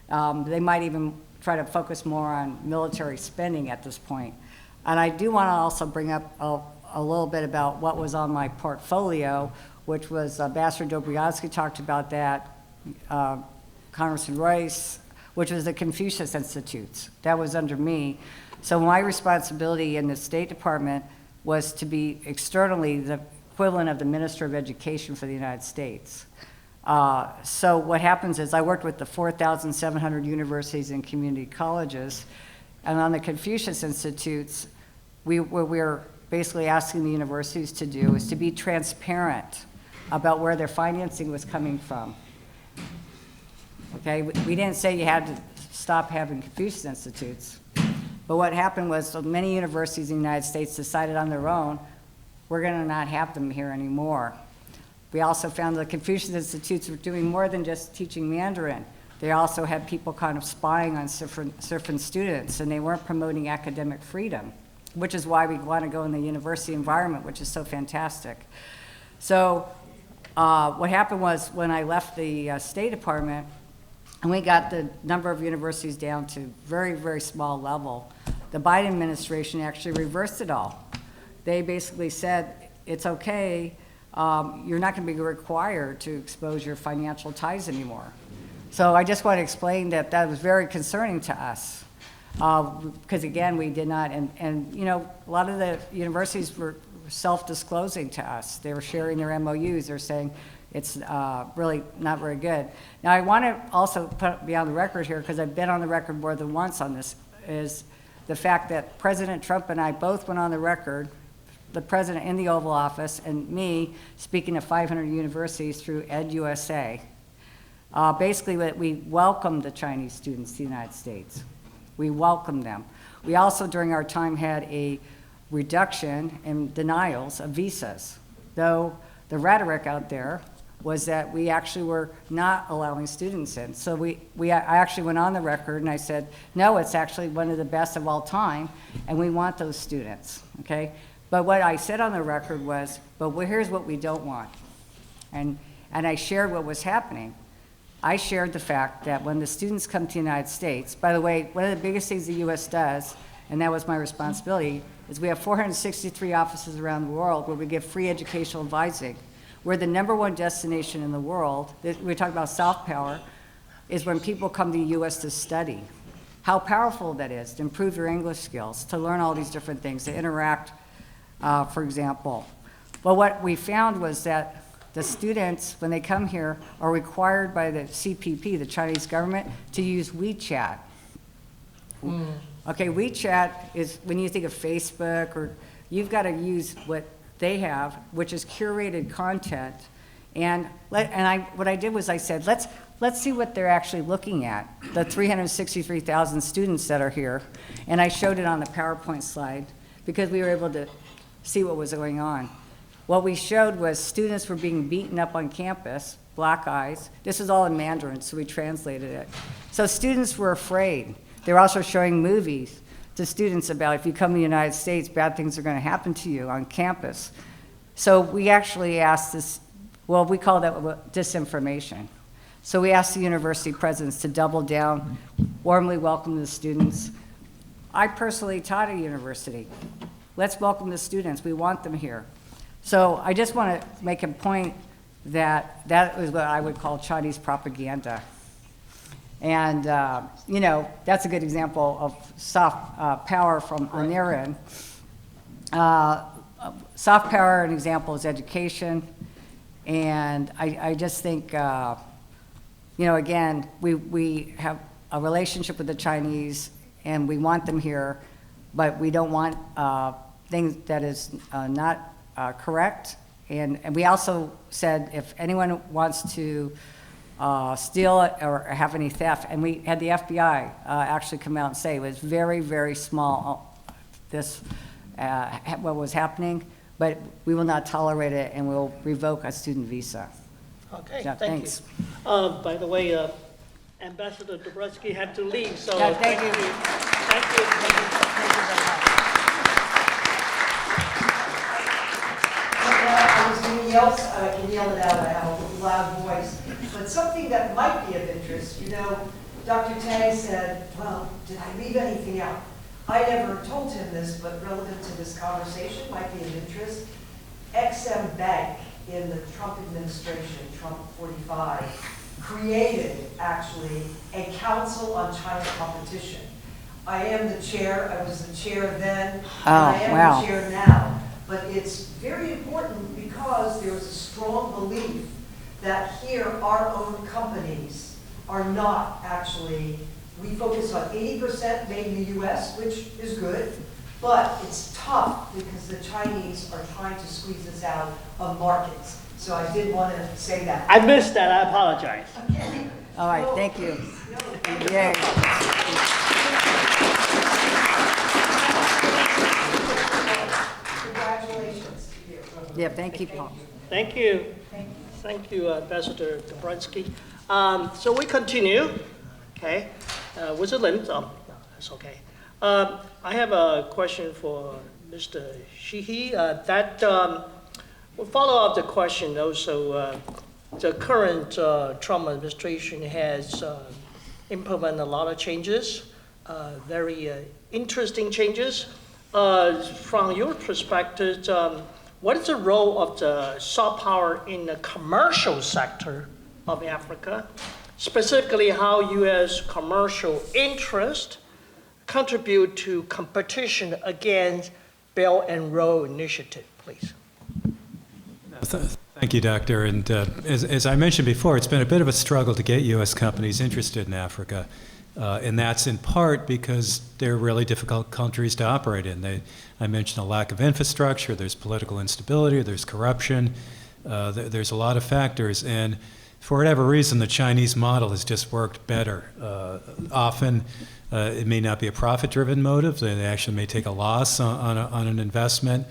They might even try to focus more on military spending at this point. And I do want to also bring up a little bit about what was on my portfolio, which was Ambassador Dobriansky talked about that, Congressman Royce, which was the Confucius Institutes. That was under me. So my responsibility in the State Department was to be externally the equivalent of the Minister of Education for the United States. So what happens is I worked with the 4,700 universities and community colleges, and on the Confucius Institutes, what we're basically asking the universities to do is to be transparent about where their financing was coming from. Okay, we didn't say you had to stop having Confucius Institutes, but what happened was so many universities in the United States decided on their own, we're going to not have them here anymore. We also found the Confucius Institutes were doing more than just teaching Mandarin. They also had people kind of spying on different students, and they weren't promoting academic freedom, which is why we want to go in the university environment, which is so fantastic. So what happened was when I left the State Department, and we got the number of universities down to very, very small level, the Biden administration actually reversed it all. They basically said, it's okay, you're not going to be required to expose your financial ties anymore. So I just want to explain that that was very concerning to us. Because again, we did not, and a lot of the universities were self-disclosing to us. They were sharing their MOUs. They're saying it's really not very good. Now I want to also be on the record here, because I've been on the record more than once on this, is the fact that President Trump and I both went on the record, the president in the Oval Office and me speaking to 500 universities through EdUSA. Basically, we welcomed the Chinese students to the United States. We welcomed them. We also, during our time, had a reduction in denials of visas, though the rhetoric out there was that we actually were not allowing students in. So I actually went on the record and I said, no, it's actually one of the best of all time, and we want those students, okay? But what I said on the record was, but here's what we don't want. And I shared what was happening. I shared the fact that when the students come to the United States, by the way, one of the biggest things the U.S. does, and that was my responsibility, is we have 463 offices around the world where we give free educational advising. We're the #1 destination in the world. We talk about soft power, is when people come to the U.S. to study. How powerful that is, to improve your English skills, to learn all these different things, to interact, for example. Well, what we found was that the students, when they come here, are required by the CPP, the Chinese government, to use WeChat. Okay, WeChat is, when you think of Facebook, or you've got to use what they have, which is curated content. And what I did was I said, let's see what they're actually looking at, the 363,000 students that are here. And I showed it on the PowerPoint slide because we were able to see what was going on. What we showed was students were being beaten up on campus, black eyes. This is all in Mandarin, so we translated it. So students were afraid. They were also showing movies to students about if you come to the United States, bad things are going to happen to you on campus. So we actually asked this, well, we call that disinformation. So we asked the university presidents to double down, warmly welcome the students. I personally taught at a university. Let's welcome the students. We want them here. So I just want to make a point that that is what I would call Chinese propaganda. And, you know, that's a good example of soft power from on their end. Soft power, an example, is education. And I just think, you know, again, we have a relationship with the Chinese, and we want them here, but we don't want things that is not correct. And we also said if anyone wants to steal it or have any theft, and we had the FBI actually come out and say it was very, very small, what was happening, but we will not tolerate it, and we'll revoke a student visa. Okay, Yeah, thank thanks. you. By the way, Ambassador Dobriansky had to leave, so Yeah, thank you. Thank you. I was going to yell, I can yell it out, I have a loud voice, but something that might be of interest, you know, Dr. Tang said, well, did I leave anything out? I never told him this, but relevant to this conversation might be of interest. XM Bank in the Trump administration, Trump 45, created actually a council on China competition. I am the chair, I was the chair then, and I am wow. the chair now. But it's very important because there is a strong belief that here our own companies are not actually, we focus on 80% made in the US, which is good, but it's tough because the Chinese are trying to squeeze us out of markets. So I did want to say that. I missed that, I apologize. Okay. All right, No, thank you. no, Yay. Congratulations to you. Yeah, thank you, Paul. Thank you. Thank you, Ambassador Dobriansky. So we continue, okay, with the length. No, that's okay. I have a question for Mr. Sheehy. That will follow up the question also. The current Trump administration has implemented a lot of changes, very interesting changes. From your perspective, what is the role of the soft power in the commercial sector of Africa? Specifically, how U.S. commercial interests contribute to competition against Belt and Road Initiative, please. Thank you, Doctor. And as I mentioned before, it's been a bit of a struggle to get U.S. companies interested in Africa. And that's in part because they're really difficult countries to operate in. I mentioned a lack of infrastructure, there's political instability, there's corruption, there's a lot of factors. And for whatever reason, the Chinese model has just worked better. Often, it may not be a profit-driven motive. They actually may take a loss on an investment.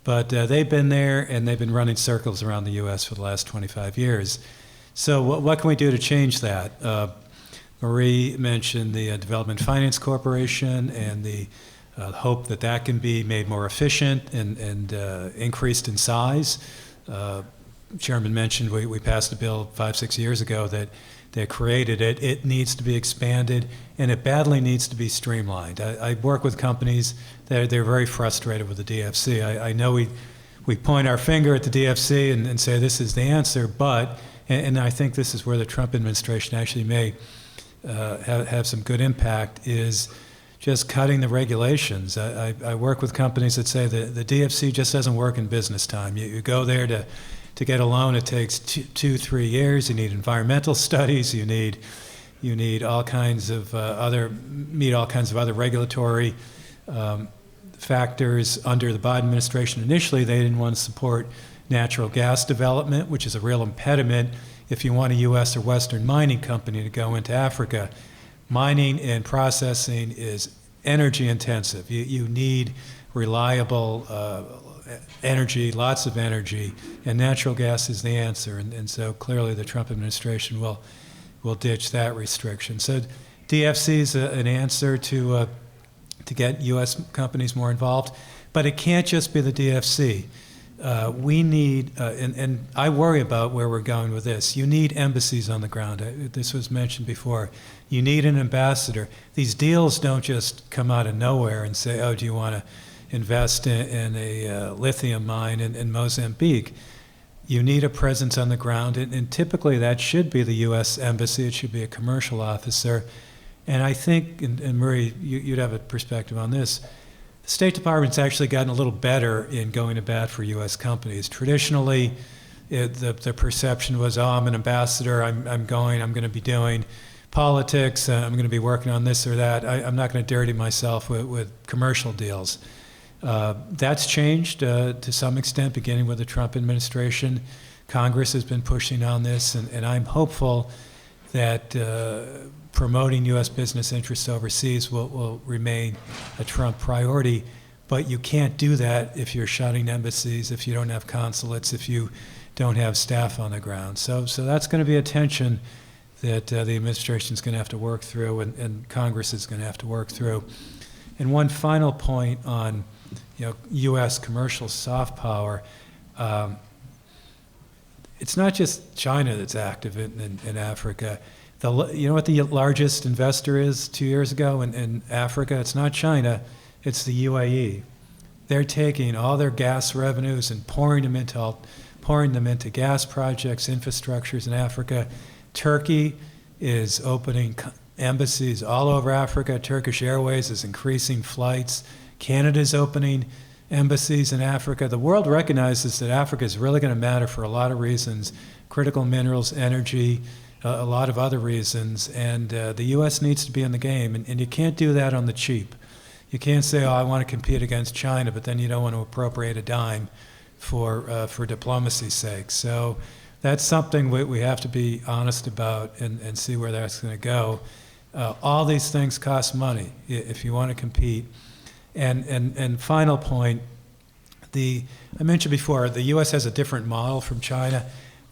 But they've been there, and they've been running circles around the U.S. for the last 25 years. So what can we do to change that? Marie mentioned the Development Finance Corporation and the hope that that can be made more efficient and increased in size. Chairman mentioned we passed a bill 5-6 years ago that created it. It needs to be expanded, and it badly needs to be streamlined. I work with companies that they're very frustrated with the DFC. I know we point our finger at the DFC and say this is the answer, but, and I think this is where the Trump administration actually may have some good impact, is just cutting the regulations. I work with companies that say the DFC just doesn't work in business time. You go there to get a loan, it takes 2-3 years. You need environmental studies, you need You need all kinds of meet all kinds of other regulatory factors. Under the Biden administration, initially they didn't want to support natural gas development, which is a real impediment if you want a U.S. or Western mining company to go into Africa. Mining and processing is energy intensive. You need reliable energy, lots of energy, and natural gas is the answer. And so clearly the Trump administration will ditch that restriction. So DFC is an answer to get U.S. companies more involved, but it can't just be the DFC. We need, and I worry about where we're going with this. You need embassies on the ground. This was mentioned before. You need an ambassador. These deals don't just come out of nowhere and say, oh, do you want to invest in a lithium mine in Mozambique? You need a presence on the ground, and typically that should be the U.S. Embassy. It should be a commercial officer. And I think, and Marie, you'd have a perspective on this, the State Department's actually gotten a little better in going to bat for U.S. companies. Traditionally, the perception was, oh, I'm an ambassador, I'm going to be doing politics, I'm going to be working on this or that. I'm not going to dirty myself with commercial deals. That's changed to some extent, beginning with the Trump administration. Congress has been pushing on this, and I'm hopeful that promoting U.S. business interests overseas will remain a Trump priority. But you can't do that if you're shutting embassies, if you don't have consulates, if you don't have staff on the ground. So that's going to be a tension that the administration is going to have to work through, and Congress is going to have to work through. And one final point on U.S. commercial soft power. It's not just China that's active in Africa. You know what the largest investor is 2 years ago in Africa? It's not China, it's the UAE. They're taking all their gas revenues and pouring them into gas projects, infrastructures in Africa. Turkey is opening embassies all over Africa. Turkish Airways is increasing flights. Canada's opening embassies in Africa. The world recognizes that Africa is really going to matter for a lot of reasons: critical minerals, energy, a lot of other reasons, and the U.S. needs to be in the game, and you can't do that on the cheap. You can't say, oh, I want to compete against China, but then you don't want to appropriate a dime for diplomacy's sake. So that's something we have to be honest about and see where that's going to go. All these things cost money if you want to compete. And final point, I mentioned before, the U.S. has a different model from China.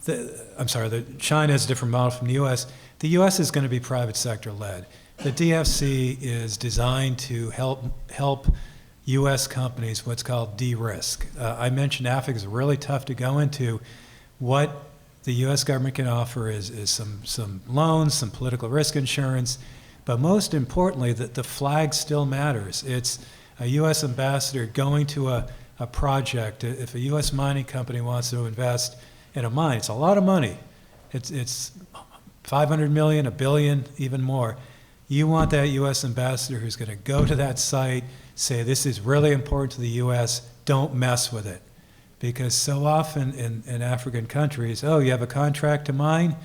China has a different model from the U.S. The U.S. is going to be private sector led. The DFC is designed to help U.S. companies what's called de-risk. I mentioned Africa is really tough to go into. What the U.S. government can offer is some loans, some political risk insurance, but most importantly, the flag still matters. It's a U.S. ambassador going to a project. If a U.S. mining company wants to invest in a mine, it's a lot of money. It's $500 million, $1 billion, even more. You want that U.S. ambassador who's going to go to that site, say, this is really important to the U.S., don't mess with it. Because so often in African countries, oh, you have a contract to mine?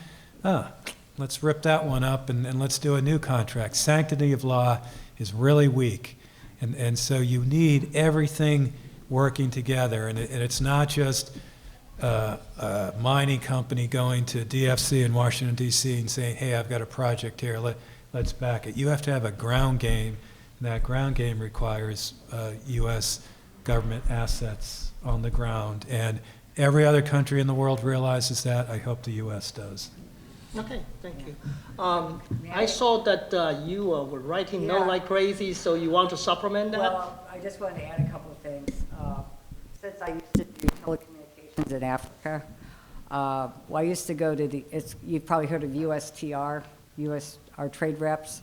Let's rip that one up and let's do a new contract. Sanctity of law is really weak. And so you need everything working together. And it's not just a mining company going to DFC in Washington, D.C. and saying, hey, I've got a project here, let's back it. You have to have a ground game, and that ground game requires U.S. government assets on the ground. And every other country in the world realizes that. I hope the U.S. does. Okay, thank you. I saw that you were writing note like crazy, so you want to supplement that? Well, I just wanted to add a couple of things. Since I used to do telecommunications in Africa, I used to go to you've probably heard of USTR, our trade reps.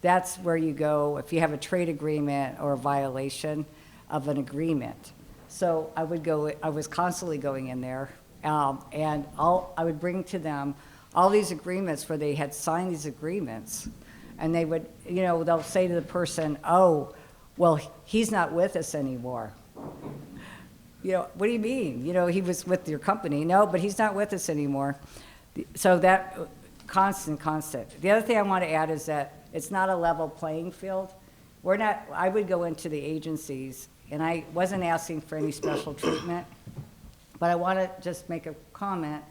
That's where you go if you have a trade agreement or a violation of an agreement. So I was constantly going in there, and I would bring to them all these agreements where they had signed these agreements, and they would, they'll say to the person, oh, well, he's not with us anymore. What do you mean? He was with your company. No, but he's not with us anymore. So that constant. The other thing I want to add is that it's not a level playing field. I would go into the agencies, and I wasn't asking for any special treatment, but I want to just make a comment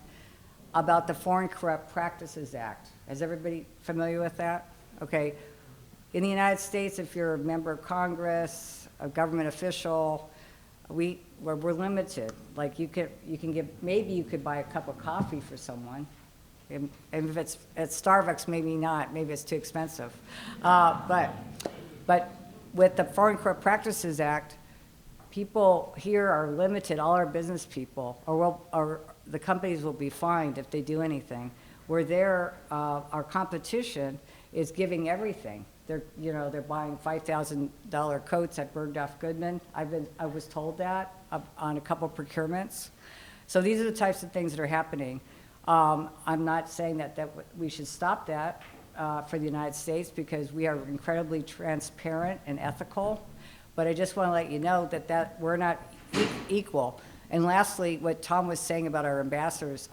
about the Foreign Corrupt Practices Act. Is everybody familiar with that? Okay. In the United States, if you're a member of Congress, a government official, we're limited. Like you can maybe you could buy a cup of coffee for someone. And if it's at Starbucks, maybe not. Maybe it's too expensive. But with the Foreign Corrupt Practices Act, people here are limited. All our business people, or the companies will be fined if they do anything. Where our competition is giving everything. They're buying $5,000 coats at Bergdorf Goodman. I was told that on a couple procurements. So these are the types of things that are happening. I'm not saying that we should stop that for the United States because we are incredibly transparent and ethical. But I just want to let you know that we're not equal. And lastly, what Tom was saying about our ambassadors,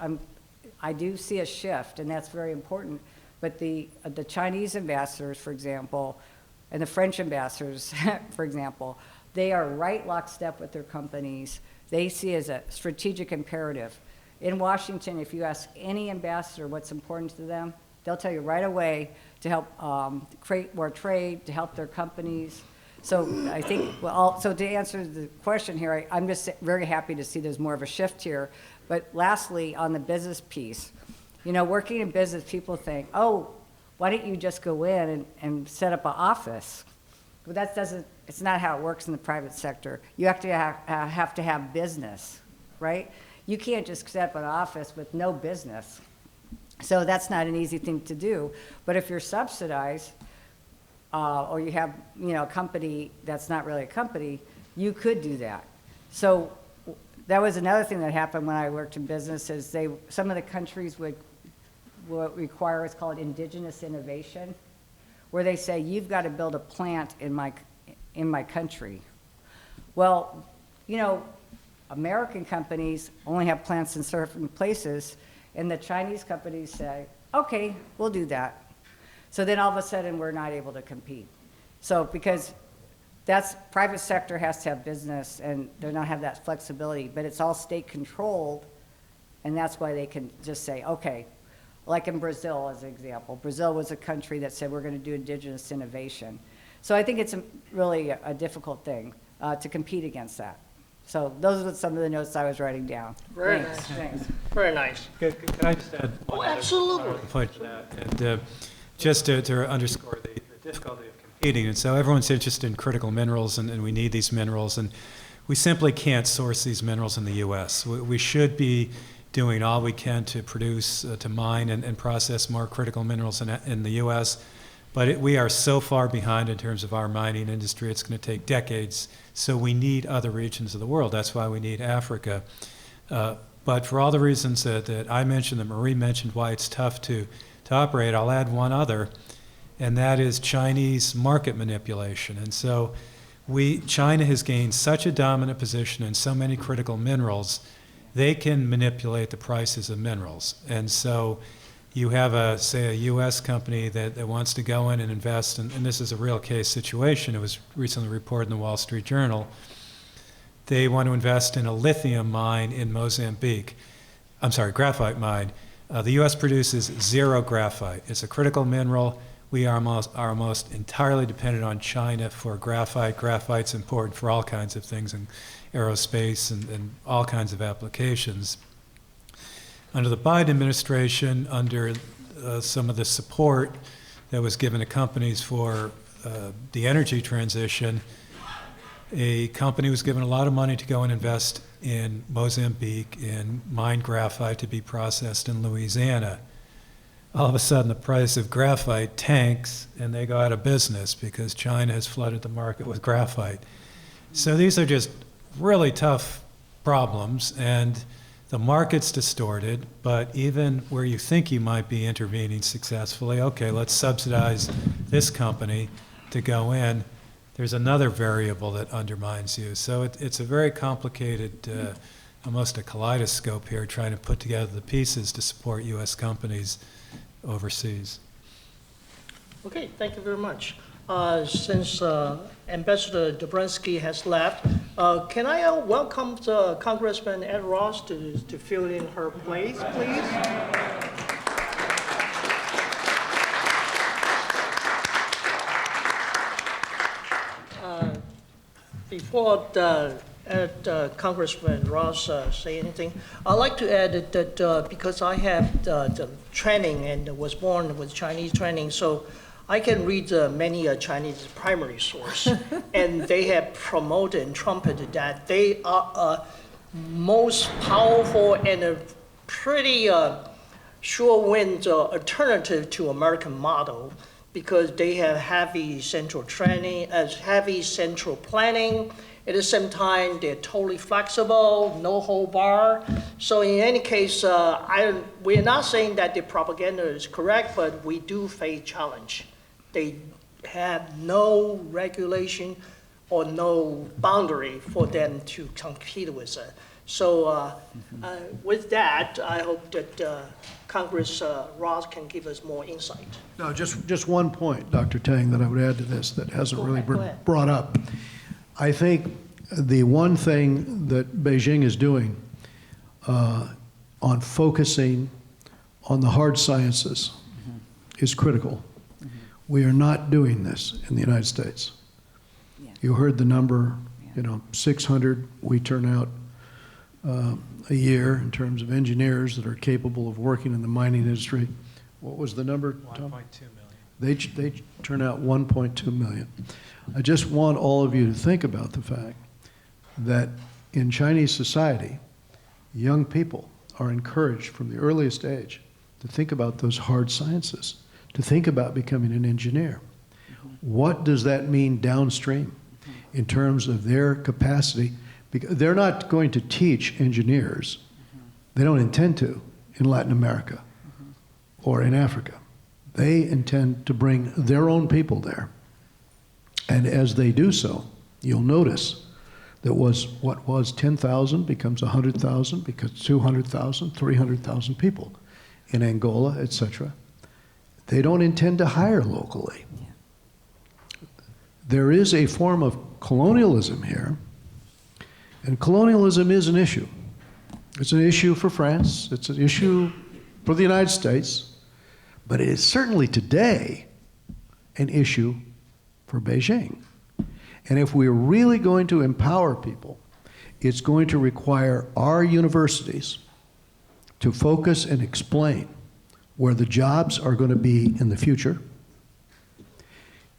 I do see a shift, and that's very important. But the Chinese ambassadors, for example, and the French ambassadors, for example, they are right lockstep with their companies. They see as a strategic imperative. In Washington, if you ask any ambassador what's important to them, they'll tell you right away to help create more trade, to help their companies. So I think, so to answer the question here, I'm just very happy to see there's more of a shift here. But lastly, on the business piece, working in business, people think, oh, why don't you just go in and set up an office? But it's not how it works in the private sector. You have to have business, right? You can't just set up an office with no business. So that's not an easy thing to do. But if you're subsidized, or you have, a company that's not really a company, you could do that. So that was another thing that happened when I worked in business is some of the countries would require what's called indigenous innovation, where they say, you've got to build a plant in my country. Well, American companies only have plants in certain places, and the Chinese companies say, okay, we'll do that. So then all of a sudden we're not able to compete. So because private sector has to have business and they don't have that flexibility, but it's all state controlled, and that's why they can just say, okay, like in Brazil as an example. Brazil was a country that said we're going to do indigenous innovation. So I think it's really a difficult thing to compete against that. So those are some of the notes I was writing down. Very Thanks. nice. Thanks. Very nice. Can I just add one other Absolutely. point to that? And just to underscore the difficulty of competing. And so everyone's interested in critical minerals, and we need these minerals. And we simply can't source these minerals in the U.S. We should be doing all we can to produce, to mine and process more critical minerals in the U.S., but we are so far behind in terms of our mining industry, it's going to take decades. So we need other regions of the world. That's why we need Africa. But for all the reasons that I mentioned, that Marie mentioned, why it's tough to operate, I'll add one other, and that is Chinese market manipulation. And so China has gained such a dominant position in so many critical minerals, they can manipulate the prices of minerals. And so you have say a U.S. company that wants to go in and invest, and this is a real case situation. It was recently reported in the Wall Street Journal. They want to invest in a lithium mine in Mozambique. Graphite mine. The U.S. produces zero graphite. It's a critical mineral. We are almost entirely dependent on China for graphite. Graphite's important for all kinds of things in aerospace and all kinds of applications. Under the Biden administration, under some of the support that was given to companies for the energy transition, a company was given a lot of money to go and invest in Mozambique and mine graphite to be processed in Louisiana. All of a sudden, the price of graphite tanks, and they go out of business because China has flooded the market with graphite. So these are just really tough problems, and the market's distorted, but even where you think you might be intervening successfully, okay, let's subsidize this company to go in, there's another variable that undermines you. So it's a very complicated, almost a kaleidoscope here, trying to put together the pieces to support U.S. companies. overseas. Okay, thank you very much. Since Ambassador Dobriansky has left, can I welcome Congressman Ed Ross to fill in her place, please? Before Congressman Ross say anything, I'd like to add that because I have the training and was born with Chinese training, so I can read many Chinese primary source, and they have promoted and trumpeted that they are most powerful and a pretty sure-win alternative to American model, because they have heavy central training, heavy central planning. At the same time, they're totally flexible, no hold bar. So in any case, we're not saying that the propaganda is correct, but we do face challenge. They have no regulation or no boundary for them to compete with it. So with that, I hope that Congress Ross can give us more insight. No, just one point, Dr. Tang, that I would add to this that hasn't really Go been ahead. brought up. I think the one thing that Beijing is doing on focusing on the hard sciences is critical. We are not doing this in the United States. Yeah. You heard the number, 600 we turn out a year in terms of engineers that are capable of working in the mining industry. What was the number, Tom? 1.2 million. They turn out 1.2 million. I just want all of you to think about the fact that in Chinese society, young people are encouraged from the earliest age to think about those hard sciences, to think about becoming an engineer. What does that mean downstream in terms of their capacity? Because they're not going to teach engineers. They don't intend to in Latin America or in Africa. They intend to bring their own people there. And as they do so, you'll notice that what was 10,000 becomes 100,000, becomes 200,000, 300,000 people in Angola, etc. They don't intend to hire locally. There is a form of colonialism here, and colonialism is an issue. It's an issue for France, it's an issue for the United States, but it is certainly today an issue for Beijing. And if we're really going to empower people, it's going to require our universities to focus and explain where the jobs are going to be in the future.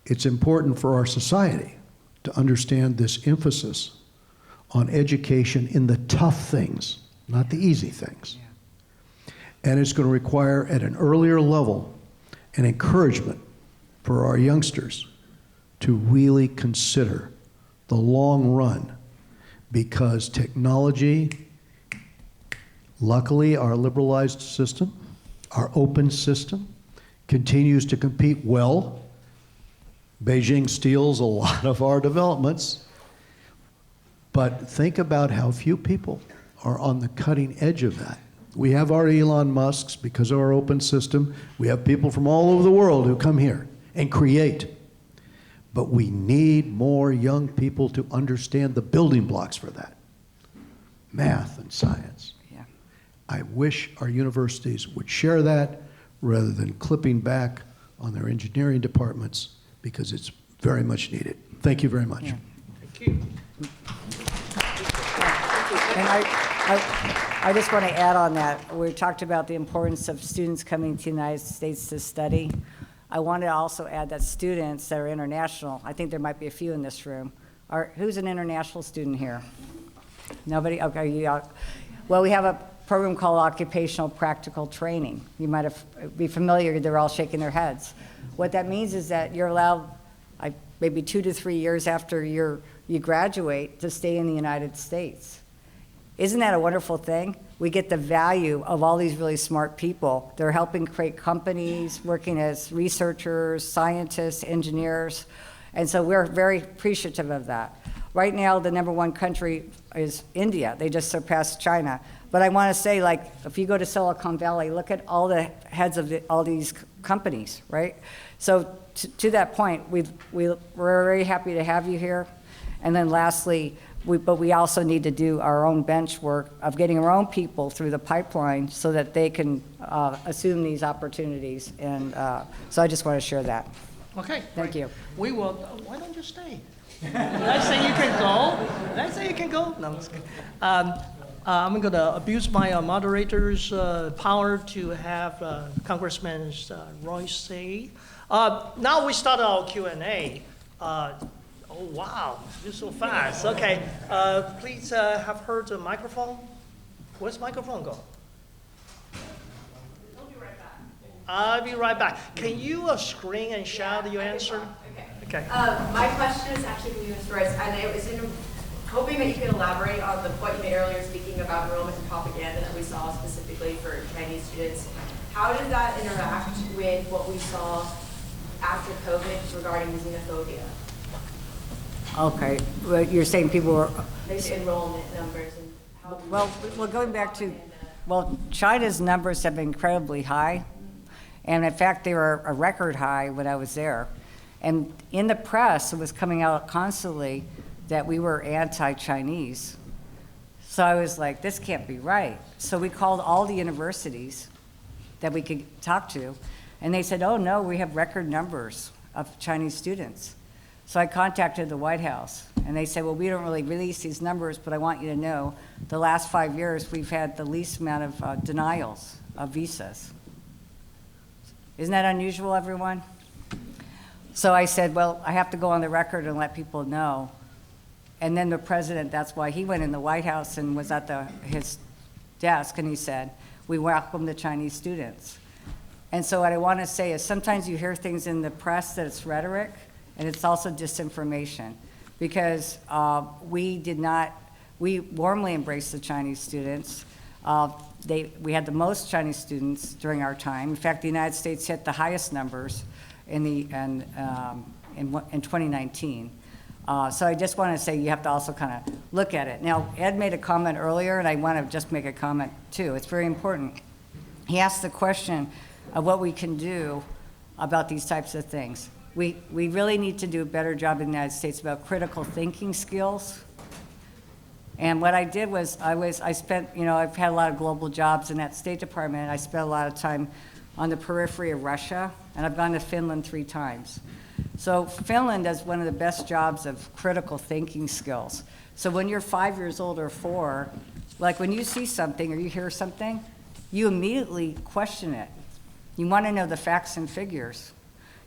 It's important for our society to understand this emphasis on education in the tough things, not the easy things. And it's going to require, at an earlier level, an encouragement for our youngsters to really consider the long run, because technology, luckily our liberalized system, our open system, continues to compete well. Beijing steals a lot of our developments, but think about how few people are on the cutting edge of that. We have our Elon Musks because of our open system. We have people from all over the world who come here and create. But we need more young people to understand the building blocks for that. Math and science. Yeah. I wish our universities would share that rather than clipping back on their engineering departments, because it's very much needed. Thank you very much. Yeah. Thank you. And I just want to add on that. We talked about the importance of students coming to the United States to study. I want to also add that students that are international, I think there might be a few in this room. Who's an international student here? Nobody? Okay. Well, we have a program called Occupational Practical Training. You might be familiar, they're all shaking their heads. What that means is that you're allowed, maybe 2 to 3 years after you graduate, to stay in the United States. Isn't that a wonderful thing? We get the value of all these really smart people. They're helping create companies, working as researchers, scientists, engineers, and so we're very appreciative of that. Right now, the #1 country is India. They just surpassed China. But I want to say, like, if you go to Silicon Valley, look at all the heads of all these companies, right? So to that point, we're very happy to have you here. And then lastly, but we also need to do our own bench work of getting our own people through the pipeline so that they can assume these opportunities. And so I just want to share that. Okay. Thank you. We will, why don't you stay? Did I say you can go? Did I say you can go? No, I'm just kidding. I'm going to abuse my moderator's power to have Congressman Royce say. Now we start our Q&A. Oh, wow, you're so fast. Okay, please have her the microphone. Where's the microphone go? I'll be right back. I'll be right back. Can you scream and shout your answer? Okay. Okay. My question is actually for you, Mr. Royce, and it was hoping that you could elaborate on the point you made earlier speaking about enrollment and propaganda that we saw specifically for Chinese students. How did that interact with what we saw after COVID regarding xenophobia? Okay, well, you're saying people were, The enrollment numbers and how. well, going back to, well, China's numbers have been incredibly high. And in fact, they were a record high when I was there. And in the press, it was coming out constantly that we were anti-Chinese. So I was like, this can't be right. So we called all the universities that we could talk to, and they said, oh no, we have record numbers of Chinese students. So I contacted the White House, and they said, well, we don't really release these numbers, but I want you to know the last 5 years, we've had the least amount of denials of visas. Isn't that unusual, everyone? So I said, well, I have to go on the record and let people know. And then the president, that's why he went in the White House and was at his desk, and he said, we welcome the Chinese students. And so what I want to say is sometimes you hear things in the press that it's rhetoric, and it's also disinformation, because we warmly embraced the Chinese students. We had the most Chinese students during our time. In fact, the United States hit the highest numbers in 2019. So I just want to say you have to also kind of look at it. Now, Ed made a comment earlier, and I want to just make a comment too. It's very important. He asked the question of what we can do about these types of things. We really need to do a better job in the United States about critical thinking skills. And what I did was I spent, I've had a lot of global jobs in that State Department. I spent a lot of time on the periphery of Russia, and I've gone to Finland 3 times. So Finland does one of the best jobs of critical thinking skills. So when you're 5 years old or 4, like when you see something or you hear something, you immediately question it. You want to know the facts and figures.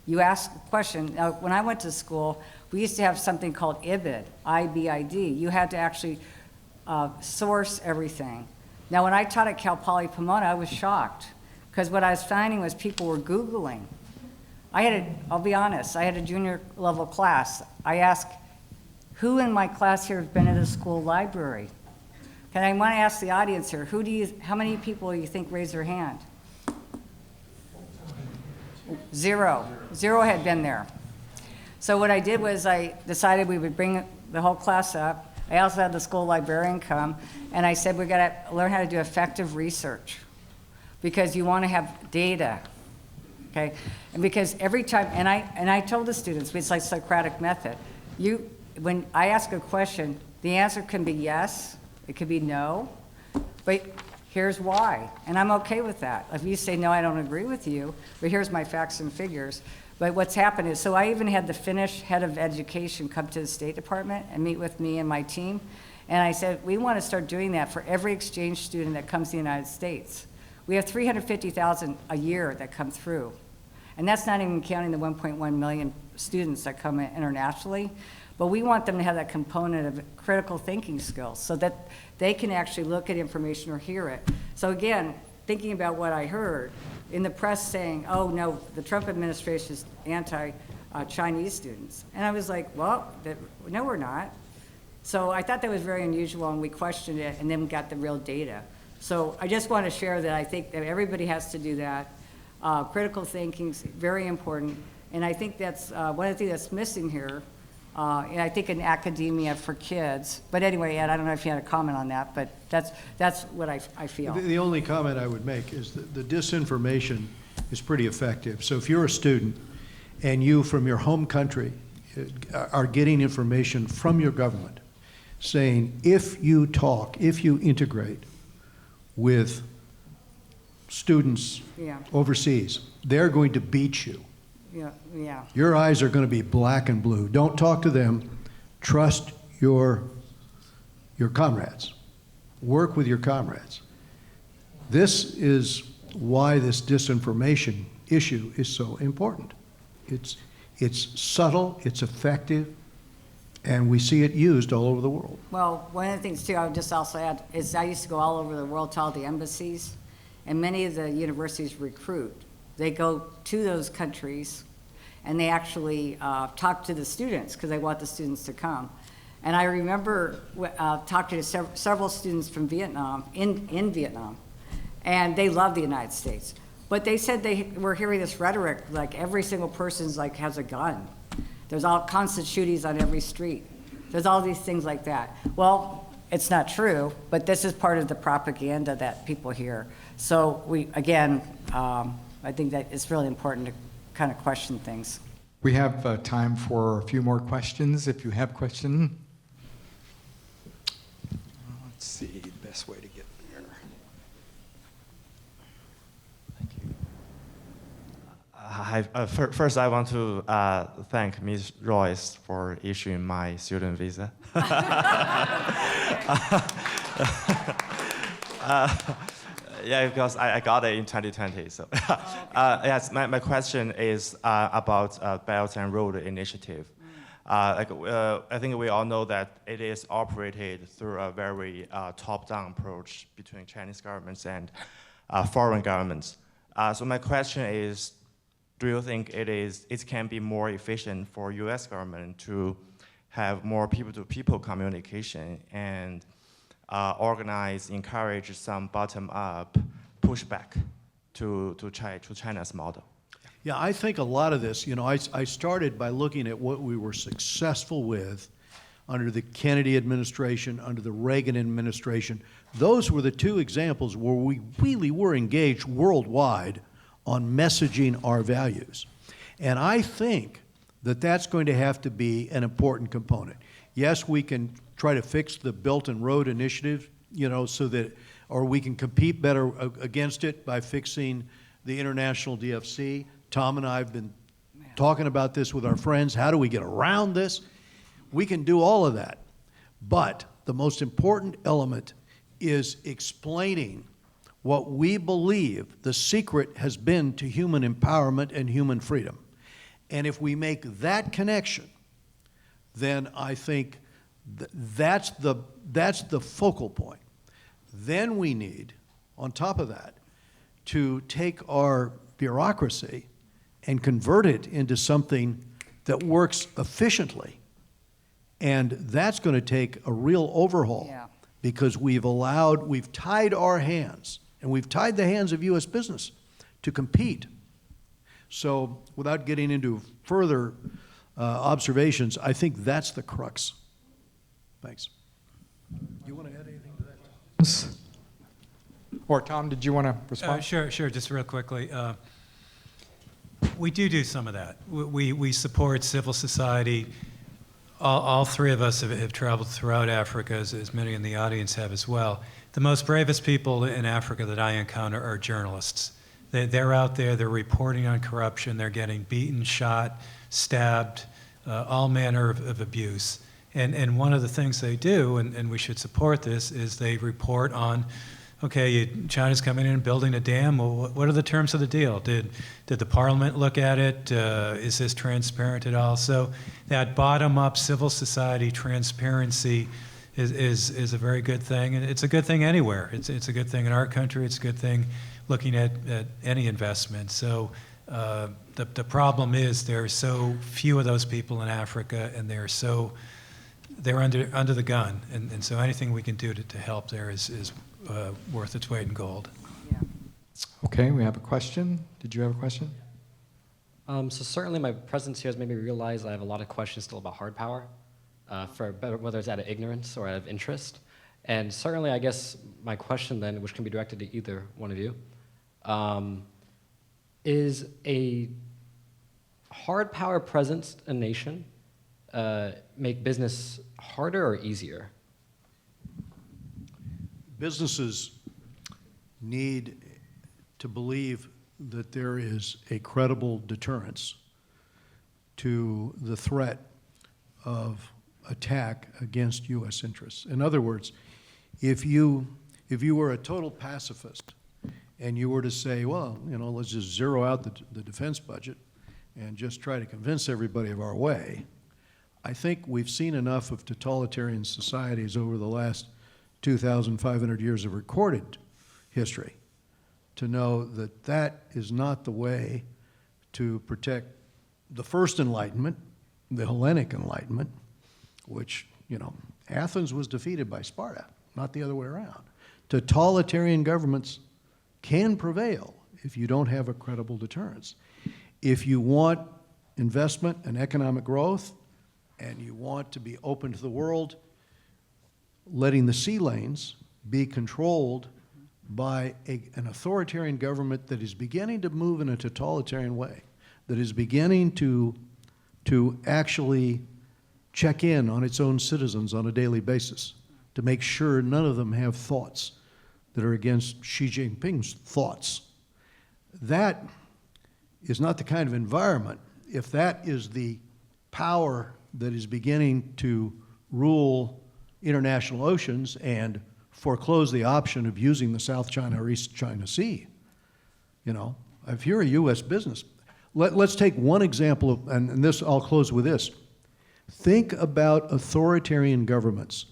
You ask a question. Now, when I went to school, we used to have something called IBID, I-B-I-D. You had to actually source everything. Now, when I taught at Cal Poly Pomona, I was shocked, because what I was finding was people were Googling. I'll be honest, I had a junior level class. I asked, who in my class here has been at a school library? And I want to ask the audience here, how many people do you think raised their hand? 0. 0 had been there. So what I did was I decided we would bring the whole class up. I also had the school librarian come, and I said we got to learn how to do effective research, because you want to have data, okay? And because every time, and I told the students, it's like Socratic method. When I ask a question, the answer can be yes, it could be no, but here's why, and I'm okay with that. If you say, no, I don't agree with you, but here's my facts and figures. But what's happened is, so I even had the Finnish head of education come to the State Department and meet with me and my team, and I said, we want to start doing that for every exchange student that comes to the United States. We have 350,000 a year that come through, and that's not even counting the 1.1 million students that come in internationally. But we want them to have that component of critical thinking skills so that they can actually look at information or hear it. So again, thinking about what I heard in the press saying, oh no, the Trump administration is anti-Chinese students. And I was like, well, no, we're not. So I thought that was very unusual, and we questioned it and then got the real data. So I just want to share that I think that everybody has to do that. Critical thinking is very important. And I think that's one of the things that's missing here And I think in academia for kids. But anyway, Ed, I don't know if you had a comment on that, but that's what I feel. The only comment I would make is that the disinformation is pretty effective. So if you're a student and you, from your home country, are getting information from your government saying, if you integrate with students Yeah. overseas, they're going to beat you. Yeah. Your eyes are going to be black and blue. Don't talk to them. Trust your comrades. Work with your comrades. This is why this disinformation issue is so important. It's subtle, it's effective, and we see it used all over the world. Well, one of the things too, I would just also add, is I used to go all over the world to all the embassies, and many of the universities recruit. They go to those countries, and they actually talk to the students, because they want the students to come. And I remember talking to several students from Vietnam, in Vietnam, and they love the United States. But they said they were hearing this rhetoric, like every single person's like has a gun. There's all constant shootings on every street. There's all these things like that. Well, it's not true, but this is part of the propaganda that people hear. So again, I think that it's really important to kind of question things. We have time for a few more questions, if you have a question. Let's see, the best way to get there. Thank you. Hi, first I want to thank Ms. Royce for issuing my student visa. Yeah, because I got it in 2020. So, yes, my question is about Belt and Road Initiative. I think we all know that it is operated through a very top-down approach between Chinese governments and foreign governments. So my question is, do you think it can be more efficient for U.S. government to have more people-to-people communication and encourage some bottom-up pushback to China's model? Yeah, I think a lot of this, I started by looking at what we were successful with under the Kennedy administration, under the Reagan administration. Those were the two examples where we really were engaged worldwide on messaging our values. And I think that that's going to have to be an important component. Yes, we can try to fix the Belt and Road Initiative, so that, or we can compete better against it by fixing the international DFC. Tom and I have been talking about this with our friends. How do we get around this? We can do all of that. But the most important element is explaining what we believe the secret has been to human empowerment and human freedom. And if we make that connection, then I think that's the focal point. Then we need, on top of that, to take our bureaucracy and convert it into something that works efficiently. And that's going to take a real overhaul, because we've tied our hands, and we've tied the hands of U.S. business to compete. So without getting into further observations, I think that's the crux. Thanks. You want to add anything to that? Or Tom, did you want to respond? Sure, just real quickly. We do some of that. We support civil society. All three of us have traveled throughout Africa, as many in the audience have as well. The most bravest people in Africa that I encounter are journalists. They're out there, they're reporting on corruption, they're getting beaten, shot, stabbed, all manner of abuse. And one of the things they do, and we should support this, is they report on, okay, China's coming in and building a dam. Well, what are the terms of the deal? Did the parliament look at it? Is this transparent at all? So that bottom-up civil society transparency is a very good thing, and it's a good thing anywhere. It's a good thing in our country. It's a good thing looking at any investment. So the problem is there are so few of those people in Africa, and they're under the gun, and so anything we can do to help there is worth its weight in gold. Yeah. Okay, we have a question. Did you have a question? So certainly my presence here has made me realize I have a lot of questions still about hard power, whether it's out of ignorance or out of interest. And certainly, I guess my question then, which can be directed to either one of you, is a hard power presence a nation make business harder or easier? Businesses need to believe that there is a credible deterrence to the threat of attack against U.S. interests. In other words, if you were a total pacifist and you were to say, well, let's just zero out the defense budget and just try to convince everybody of our way, I think we've seen enough of totalitarian societies over the last 2,500 years of recorded history to know that that is not the way to protect the first Enlightenment, the Hellenic Enlightenment, which, Athens was defeated by Sparta, not the other way around. Totalitarian governments can prevail if you don't have a credible deterrence. If you want investment and economic growth, and you want to be open to the world, letting the sea lanes be controlled by an authoritarian government that is beginning to move in a totalitarian way, that is beginning to actually check in on its own citizens on a daily basis to make sure none of them have thoughts that are against Xi Jinping's thoughts. That is not the kind of environment. If that is the power that is beginning to rule international oceans and foreclose the option of using the South China or East China Sea, if you're a U.S. business, let's take one example, and this, I'll close with this. Think about authoritarian governments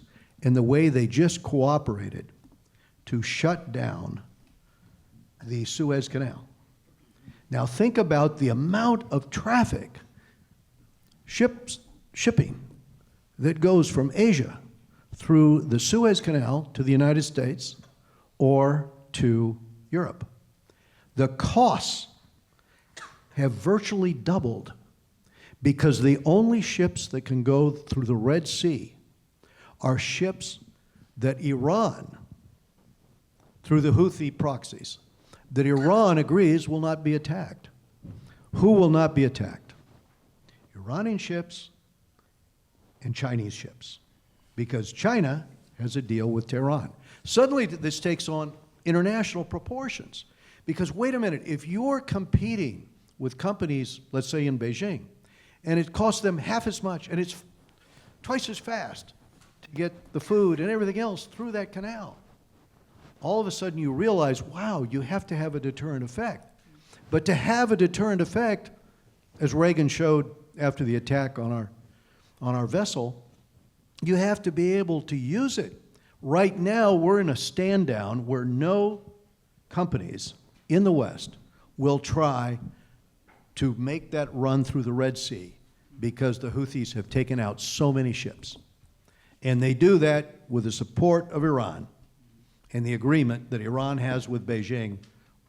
and the way they just cooperated to shut down the Suez Canal. Now think about the amount of traffic, shipping, that goes from Asia through the Suez Canal to the United States or to Europe. The costs have virtually doubled because the only ships that can go through the Red Sea are ships that Iran, through the Houthi proxies, that Iran agrees will not be attacked. Who will not be attacked? Iranian ships and Chinese ships, because China has a deal with Tehran. Suddenly this takes on international proportions, because wait a minute, if you're competing with companies, let's say in Beijing, and it costs them half as much and it's twice as fast to get the food and everything else through that canal, all of a sudden you realize, wow, you have to have a deterrent effect. But to have a deterrent effect, as Reagan showed after the attack on our vessel, you have to be able to use it. Right now, we're in a stand down where no companies in the West will try to make that run through the Red Sea because the Houthis have taken out so many ships. And they do that with the support of Iran and the agreement that Iran has with Beijing.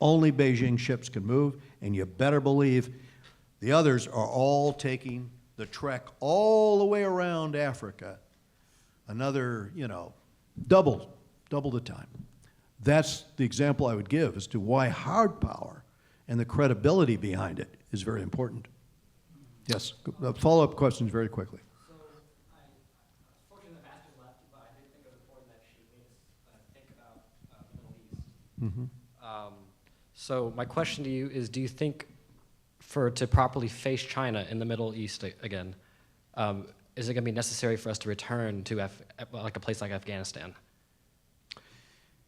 Only Beijing ships can move, and you better believe the others are all taking the trek all the way around Africa, another, double the time. That's the example I would give as to why hard power and the credibility behind it is very important. Yes, follow-up questions very quickly. So, unfortunately, the master's left, but I did think it was important that she made us think about the Middle East. Mm-hmm. So my question to you is, do you think to properly face China in the Middle East again, is it going to be necessary for us to return to like a place like Afghanistan?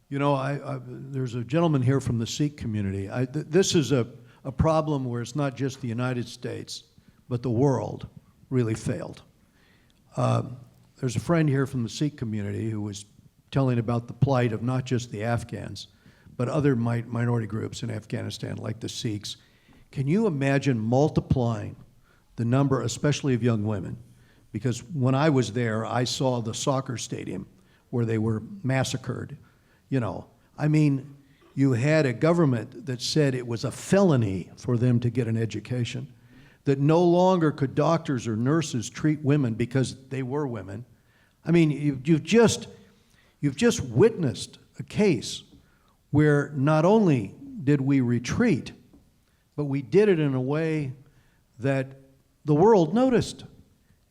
There's a gentleman here from the Sikh community. This is a problem where it's not just the United States, but the world really failed. There's a friend here from the Sikh community who was telling about the plight of not just the Afghans, but other minority groups in Afghanistan, like the Sikhs. Can you imagine multiplying the number, especially of young women? Because when I was there, I saw the soccer stadium where they were massacred. You had a government that said it was a felony for them to get an education. that no longer could doctors or nurses treat women because they were women. I mean, you've just witnessed a case where not only did we retreat, but we did it in a way that the world noticed.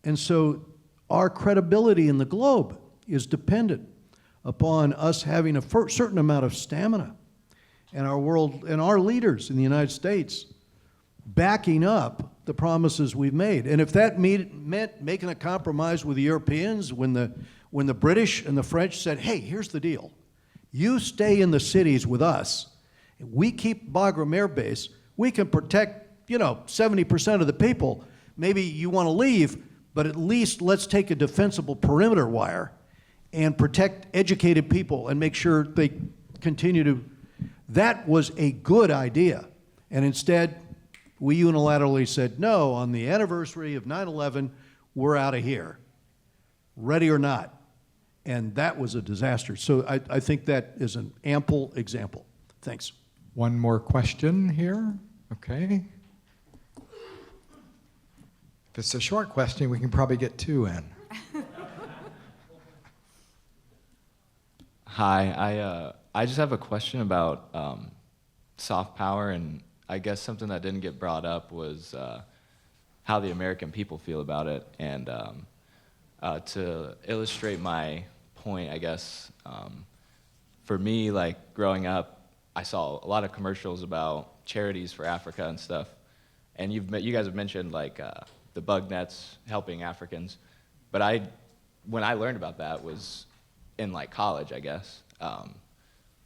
And so our credibility in the globe is dependent upon us having a certain amount of stamina, and our world and our leaders in the United States backing up the promises we've made. And if that meant making a compromise with the Europeans when the British and the French said, hey, here's the deal. You stay in the cities with us. We keep Bagram Air Base. We can protect, 70% of the people. Maybe you want to leave, but at least let's take a defensible perimeter wire and protect educated people and make sure they continue to. That was a good idea. And instead, we unilaterally said, no, on the anniversary of 9/11, we're out of here, ready or not. And that was a disaster. So I think that is an ample example. Thanks. One more question here. Okay. If it's a short question, we can probably get two in. Hi, I just have a question about soft power, and I guess something that didn't get brought up was how the American people feel about it. And to illustrate my point, I guess, for me, like growing up, I saw a lot of commercials about charities for Africa and stuff. And you guys have mentioned like the bug nets helping Africans, but when I learned about that was in like college, I guess.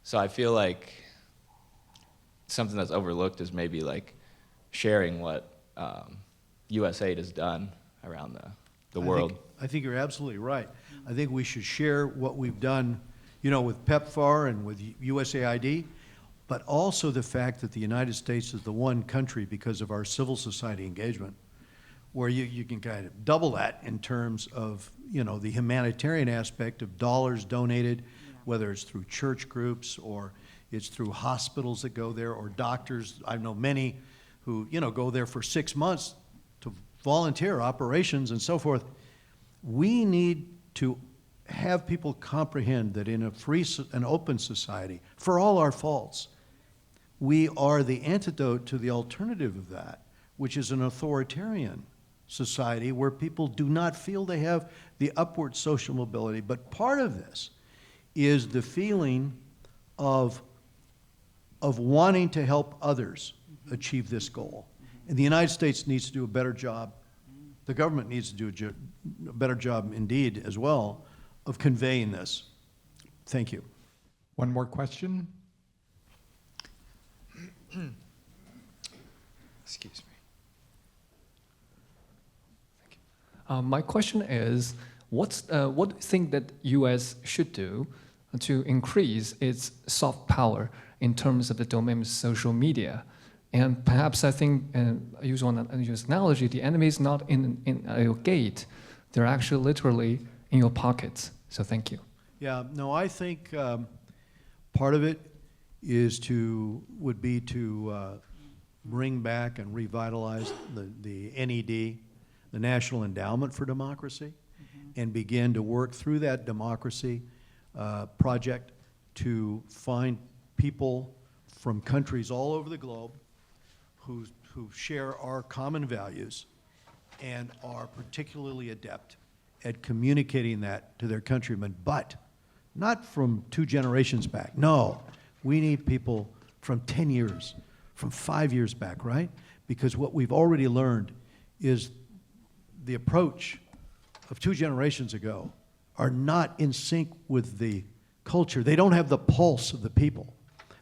So I feel like something that's overlooked is maybe like sharing what U.S. aid has done around the world. I think you're absolutely right. I think we should share what we've done, with PEPFAR and with USAID, but also the fact that the United States is the one country, because of our civil society engagement, where you can kind of double that in terms of, the humanitarian aspect of dollars donated, whether it's through church groups or it's through hospitals that go there, or doctors. I know many who, go there for 6 months to volunteer operations and so forth. We need to have people comprehend that in a free and open society, for all our faults, we are the antidote to the alternative of that, which is an authoritarian society where people do not feel they have the upward social mobility. But part of this is the feeling of wanting to help others achieve this goal. And the United States needs to do a better job. The government needs to do a better job indeed as well of conveying this. Thank you. One more question. Excuse me. My question is, what do you think that U.S. should do to increase its soft power in terms of the domain of social media? And perhaps I think, I use analogy, the enemy is not in your gate, they're actually literally in your pockets. So thank you. Yeah, no, I think part of it would be to bring back and revitalize the NED, the National Endowment for Democracy, and begin to work through that democracy project to find people from countries all over the globe who share our common values and are particularly adept at communicating that to their countrymen, but not from 2 generations back. No, we need people from 10 years, from 5 years back, right? Because what we've already learned is the approach of 2 generations ago are not in sync with the culture. They don't have the pulse of the people.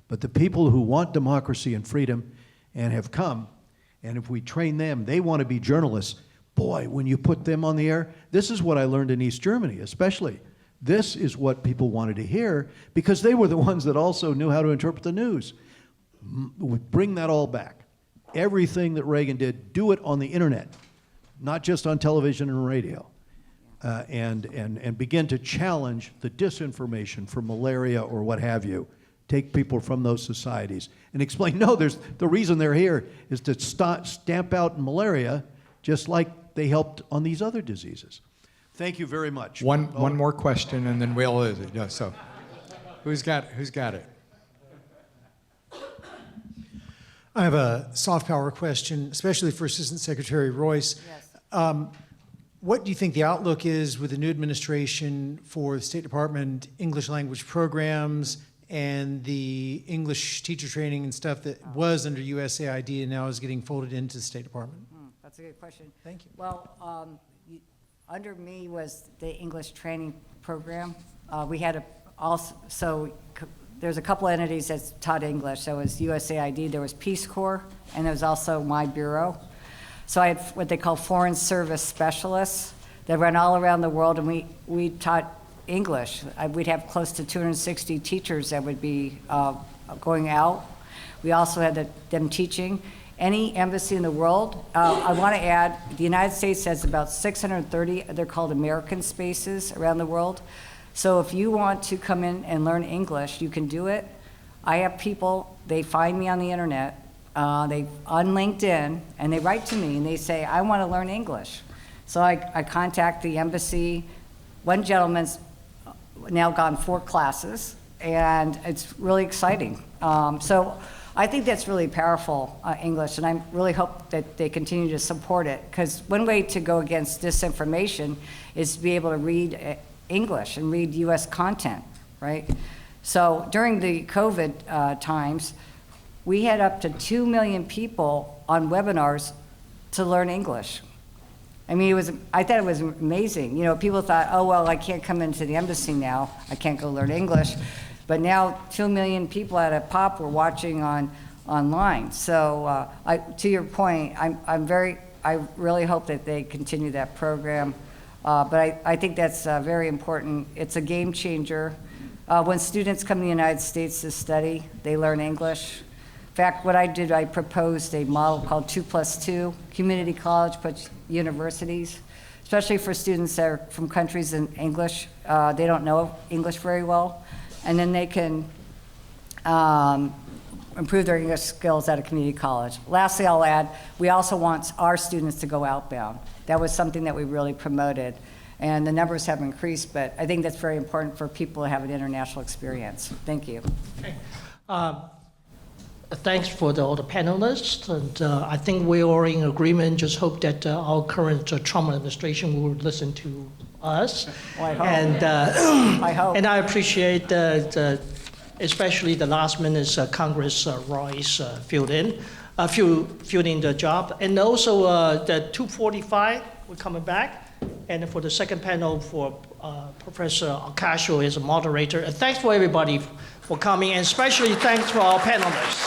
But the people who want democracy and freedom and have come, and if we train them, they want to be journalists. Boy, when you put them on the air, this is what I learned in East Germany especially. This is what people wanted to hear because they were the ones that also knew how to interpret the news. Bring that all back. Everything that Reagan did, do it on the internet, not just on television and radio. And begin to challenge the disinformation for malaria or what have you take people from those societies and explain, no, the reason they're here is to stamp out malaria, just like they helped on these other diseases. Thank you very much. One more question, and then we'll. Yeah, so, who's got it? I have a soft power question, especially for Assistant Secretary Royce. Yes. What do you think the outlook is with the new administration for the State Department English language programs and the English teacher training and stuff that was under USAID and now is getting folded into the State Department? That's a good question. Thank you. Well, under me was the English training program. We had there's a couple entities that taught English. So it was USAID, there was Peace Corps, and there was also my bureau. So I had what they call foreign service specialists that ran all around the world, and we taught English. We'd have close to 260 teachers that would be going out. We also had them teaching. Any embassy in the world, I want to add, the United States has about 630, they're called American spaces around the world. So if you want to come in and learn English, you can do it. I have people, they find me on the internet, on LinkedIn, and they write to me and they say, I want to learn English. So I contact the embassy. One gentleman's now gone 4 classes, and it's really exciting. So I think that's really powerful, English, and I really hope that they continue to support it, because one way to go against disinformation is to be able to read English and read US content, right? So during the COVID times, we had up to 2 million people on webinars to learn English. I mean, I thought it was amazing. You know, people thought, oh, well, I can't come into the embassy now. I can't go learn English. But now 2 million people at a pop were watching online. So to your point, I really hope that they continue that program. But I think that's very important. It's a game changer. When students come to the United States to study, they learn English. In fact, what I did, I proposed a model called 2+2, community college plus universities, especially for students that are from countries in English. They don't know English very well. And then they can improve their English skills at a community college. Lastly, I'll add, we also want our students to go outbound. That was something that we really promoted. And the numbers have increased, but I think that's very important for people to have an international experience. Thank you. Okay. Thanks for all the panelists, and I think we are in agreement. Just hope that our current Trump administration will listen to us. Well, I hope. And I hope. And I appreciate especially the last minute Congress Royce filled in the job, and also the 2:45 we're coming back, and for the second panel for Professor Ocasio as a moderator. And thanks for everybody for coming, and especially thanks for our panelists.